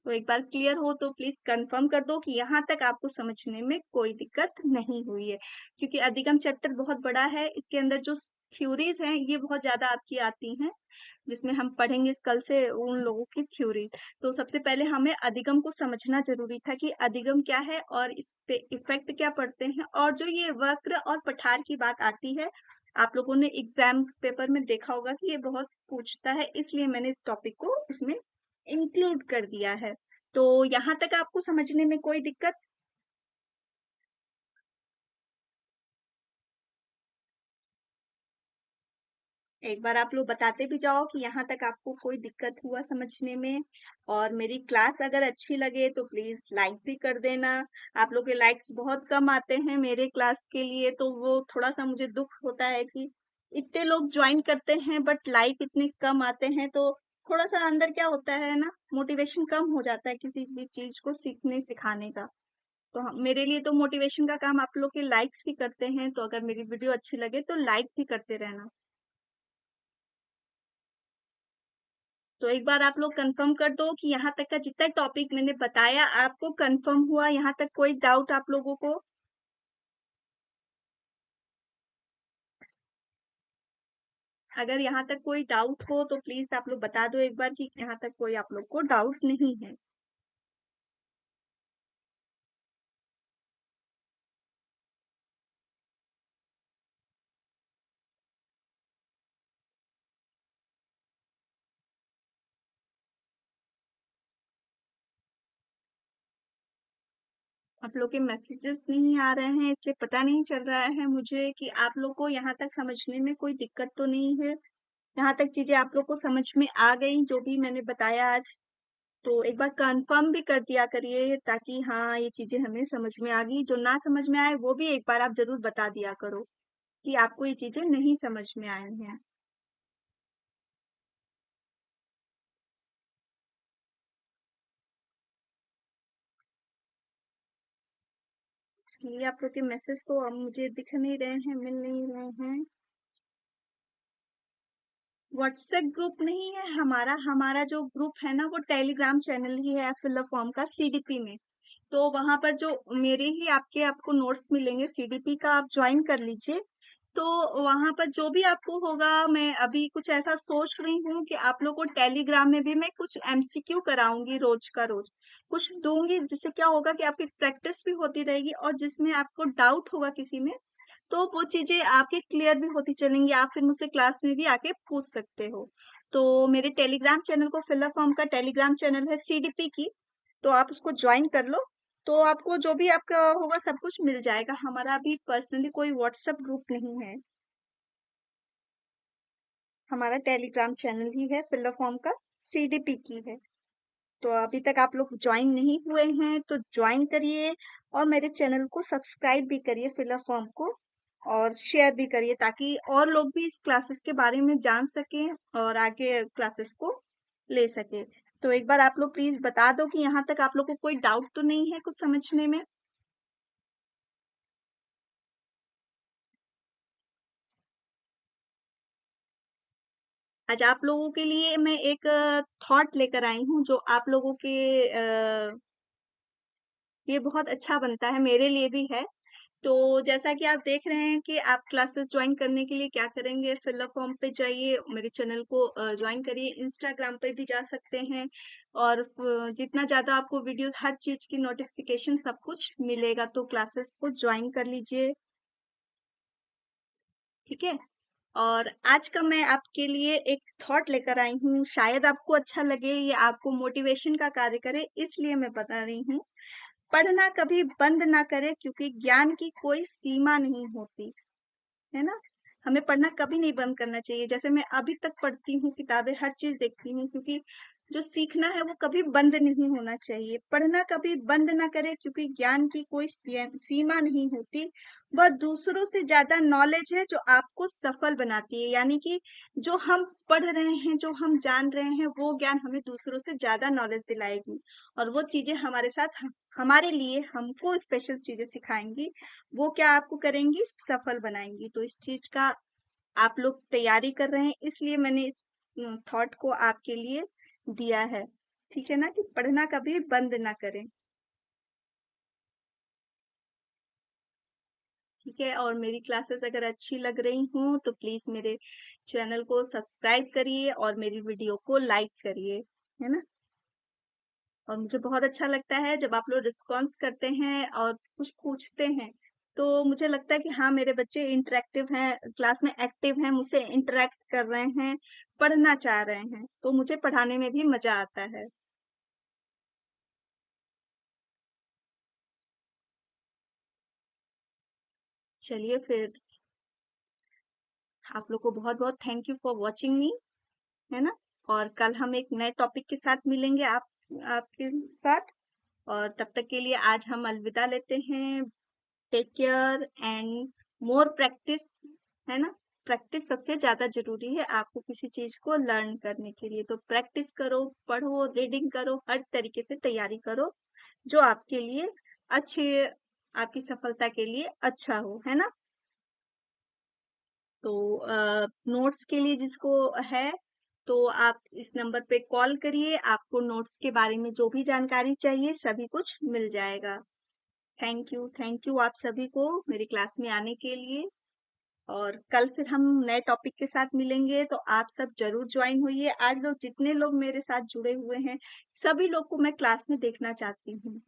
तो एक बार क्लियर हो तो प्लीज कंफर्म कर दो कि यहाँ तक आपको समझने में कोई दिक्कत नहीं हुई है, क्योंकि अधिगम चैप्टर बहुत बड़ा है, इसके अंदर जो थ्योरीज हैं ये बहुत ज्यादा आपकी आती हैं, जिसमें हम पढ़ेंगे इस कल से उन लोगों की थ्योरी। तो सबसे पहले हमें अधिगम को समझना जरूरी था कि अधिगम क्या है और इस पे इफेक्ट क्या पड़ते हैं, और जो ये वक्र और पठार की बात आती है, आप लोगों ने एग्जाम पेपर में देखा होगा कि ये बहुत पूछता है, इसलिए मैंने इस टॉपिक को इसमें इंक्लूड कर दिया है। तो यहाँ तक आपको समझने में कोई दिक्कत? एक बार आप लोग बताते भी जाओ कि यहाँ तक आपको कोई दिक्कत हुआ समझने में। और मेरी क्लास अगर अच्छी लगे तो प्लीज लाइक भी कर देना। आप लोग के लाइक्स बहुत कम आते हैं मेरे क्लास के लिए, तो वो थोड़ा सा मुझे दुख होता है कि इतने लोग ज्वाइन करते हैं बट लाइक इतने कम आते हैं, तो थोड़ा सा अंदर क्या होता है ना, मोटिवेशन कम हो जाता है किसी भी चीज को सीखने सिखाने का। तो मेरे लिए तो मोटिवेशन का काम आप लोग के लाइक्स ही करते हैं, तो अगर मेरी वीडियो अच्छी लगे तो लाइक भी करते रहना। तो एक बार आप लोग कंफर्म कर दो कि यहाँ तक का जितना टॉपिक मैंने बताया आपको कंफर्म हुआ, यहाँ तक कोई डाउट आप लोगों को? अगर यहाँ तक कोई डाउट हो तो प्लीज आप लोग बता दो एक बार कि यहाँ तक कोई आप लोग को डाउट नहीं है। आप लोग के मैसेजेस नहीं आ रहे हैं, इसलिए पता नहीं चल रहा है मुझे कि आप लोग को यहाँ तक समझने में कोई दिक्कत तो नहीं है। यहाँ तक चीजें आप लोग को समझ में आ गई जो भी मैंने बताया आज? तो एक बार कंफर्म भी कर दिया करिए ताकि हाँ ये चीजें हमें समझ में आ गई। जो ना समझ में आए वो भी एक बार आप जरूर बता दिया करो कि आपको ये चीजें नहीं समझ में आई हैं। इसलिए आप लोग के मैसेज तो अब मुझे दिख नहीं रहे हैं, मिल नहीं रहे हैं। व्हाट्सएप ग्रुप नहीं है हमारा, हमारा जो ग्रुप है ना वो टेलीग्राम चैनल ही है फिल फॉर्म का, सीडीपी में। तो वहां पर जो मेरे ही आपको नोट्स मिलेंगे सीडीपी का, आप ज्वाइन कर लीजिए। तो वहां पर जो भी आपको होगा, मैं अभी कुछ ऐसा सोच रही हूँ कि आप लोग को टेलीग्राम में भी मैं कुछ एमसीक्यू कराऊंगी, रोज का रोज कुछ दूंगी, जिससे क्या होगा कि आपकी प्रैक्टिस भी होती रहेगी, और जिसमें आपको डाउट होगा किसी में तो वो चीजें आपके क्लियर भी होती चलेंगी, आप फिर मुझसे क्लास में भी आके पूछ सकते हो। तो मेरे टेलीग्राम चैनल को, फिलर फॉर्म का टेलीग्राम चैनल है सीडीपी की, तो आप उसको ज्वाइन कर लो। तो आपको जो भी आपका होगा सब कुछ मिल जाएगा। हमारा अभी पर्सनली कोई व्हाट्सएप ग्रुप नहीं है, हमारा टेलीग्राम चैनल ही है फिलर फॉर्म का, सीडीपी की है। तो अभी तक आप लोग ज्वाइन नहीं हुए हैं तो ज्वाइन करिए, और मेरे चैनल को सब्सक्राइब भी करिए फिलर फॉर्म को, और शेयर भी करिए ताकि और लोग भी इस क्लासेस के बारे में जान सकें और आगे क्लासेस को ले सके। तो एक बार आप लोग प्लीज बता दो कि यहाँ तक आप लोग को कोई डाउट तो नहीं है कुछ समझने में? आज आप लोगों के लिए मैं एक थॉट लेकर आई हूँ जो आप लोगों के ये बहुत अच्छा बनता है, मेरे लिए भी है। तो जैसा कि आप देख रहे हैं कि आप क्लासेस ज्वाइन करने के लिए क्या करेंगे, फिलअप फॉर्म पे जाइए, मेरे चैनल को ज्वाइन करिए, इंस्टाग्राम पे भी जा सकते हैं, और जितना ज्यादा आपको वीडियो हर चीज की नोटिफिकेशन सब कुछ मिलेगा, तो क्लासेस को ज्वाइन कर लीजिए। ठीक है। और आज का मैं आपके लिए एक थॉट लेकर आई हूँ, शायद आपको अच्छा लगे या आपको मोटिवेशन का कार्य करे, इसलिए मैं बता रही हूँ। पढ़ना कभी बंद ना करें क्योंकि ज्ञान की कोई सीमा नहीं होती, है ना? हमें पढ़ना कभी नहीं बंद करना चाहिए। जैसे मैं अभी तक पढ़ती हूँ किताबें, हर चीज़ देखती हूँ क्योंकि जो सीखना है वो कभी बंद नहीं होना चाहिए। पढ़ना कभी बंद ना करें क्योंकि ज्ञान की कोई सीमा नहीं होती। वह दूसरों से ज़्यादा नॉलेज है जो आपको सफल बनाती है। यानी कि जो हम पढ़ रहे हैं, जो हम जान रहे हैं, वो ज्ञान हमें दूसरों से ज़्यादा नॉलेज दिलाएगी और वो चीज़ें हमारे साथ हमारे लिए हमको स्पेशल चीज़ें सिखाएँगी। वो क्या आपको करेंगी? सफल बनाएँगी। तो इस चीज़ का आप लोग तैयारी कर रहे हैं, इसलिए मैंने इस थॉट को आपके लिए दिया है। ठीक है ना? कि पढ़ना कभी बंद ना करें। ठीक है? और मेरी क्लासेस अगर अच्छी लग रही हों, तो प्लीज़ मेरे चैनल को सब्सक्राइब करिए और मेरी वीडियो को लाइक करिए। है ना? और मुझे बहुत अच्छा लगता है जब आप लोग रिस्पॉन्स करते हैं और कुछ पूछते हैं, तो मुझे लगता है कि हाँ, मेरे बच्चे इंटरैक्टिव हैं, क्लास में एक्टिव हैं, मुझसे इंटरैक्ट कर रहे हैं, पढ़ना चाह रहे हैं, तो मुझे पढ़ाने में भी मज़ा आता है। चलिए फिर आप लोग को बहुत-बहुत थैंक यू फॉर वॉचिंग मी, है ना? और कल हम एक नए टॉपिक के साथ मिलेंगे आपके साथ और तब तक के लिए आज हम अलविदा लेते हैं। Take care and more practice, है ना? प्रैक्टिस सबसे ज्यादा जरूरी है आपको किसी चीज को लर्न करने के लिए। तो प्रैक्टिस करो, पढ़ो, रीडिंग करो, हर तरीके से तैयारी करो जो आपके लिए अच्छे, आपकी सफलता के लिए अच्छा हो, है ना? तो नोट्स के लिए जिसको है, तो आप इस नंबर पे कॉल करिए, आपको नोट्स के बारे में जो भी जानकारी चाहिए सभी कुछ मिल जाएगा। थैंक यू आप सभी को मेरी क्लास में आने के लिए। और कल फिर हम नए टॉपिक के साथ मिलेंगे, तो आप सब जरूर ज्वाइन होइए। आज लोग जितने लोग मेरे साथ जुड़े हुए हैं, सभी लोग को मैं क्लास में देखना चाहती हूँ।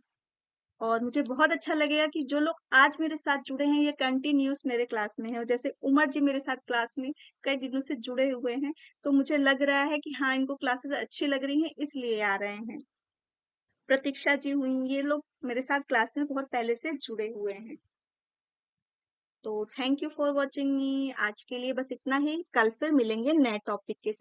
और मुझे बहुत अच्छा लगेगा कि जो लोग आज मेरे साथ जुड़े हैं ये कंटिन्यूस मेरे क्लास में है। और जैसे उमर जी मेरे साथ क्लास में कई दिनों से जुड़े हुए हैं, तो मुझे लग रहा है कि हाँ, इनको क्लासेस अच्छी लग रही हैं इसलिए आ रहे हैं। प्रतीक्षा जी हुई, ये लोग मेरे साथ क्लास में बहुत पहले से जुड़े हुए हैं। तो थैंक यू फॉर वॉचिंग मी। आज के लिए बस इतना ही, कल फिर मिलेंगे नए टॉपिक के साथ।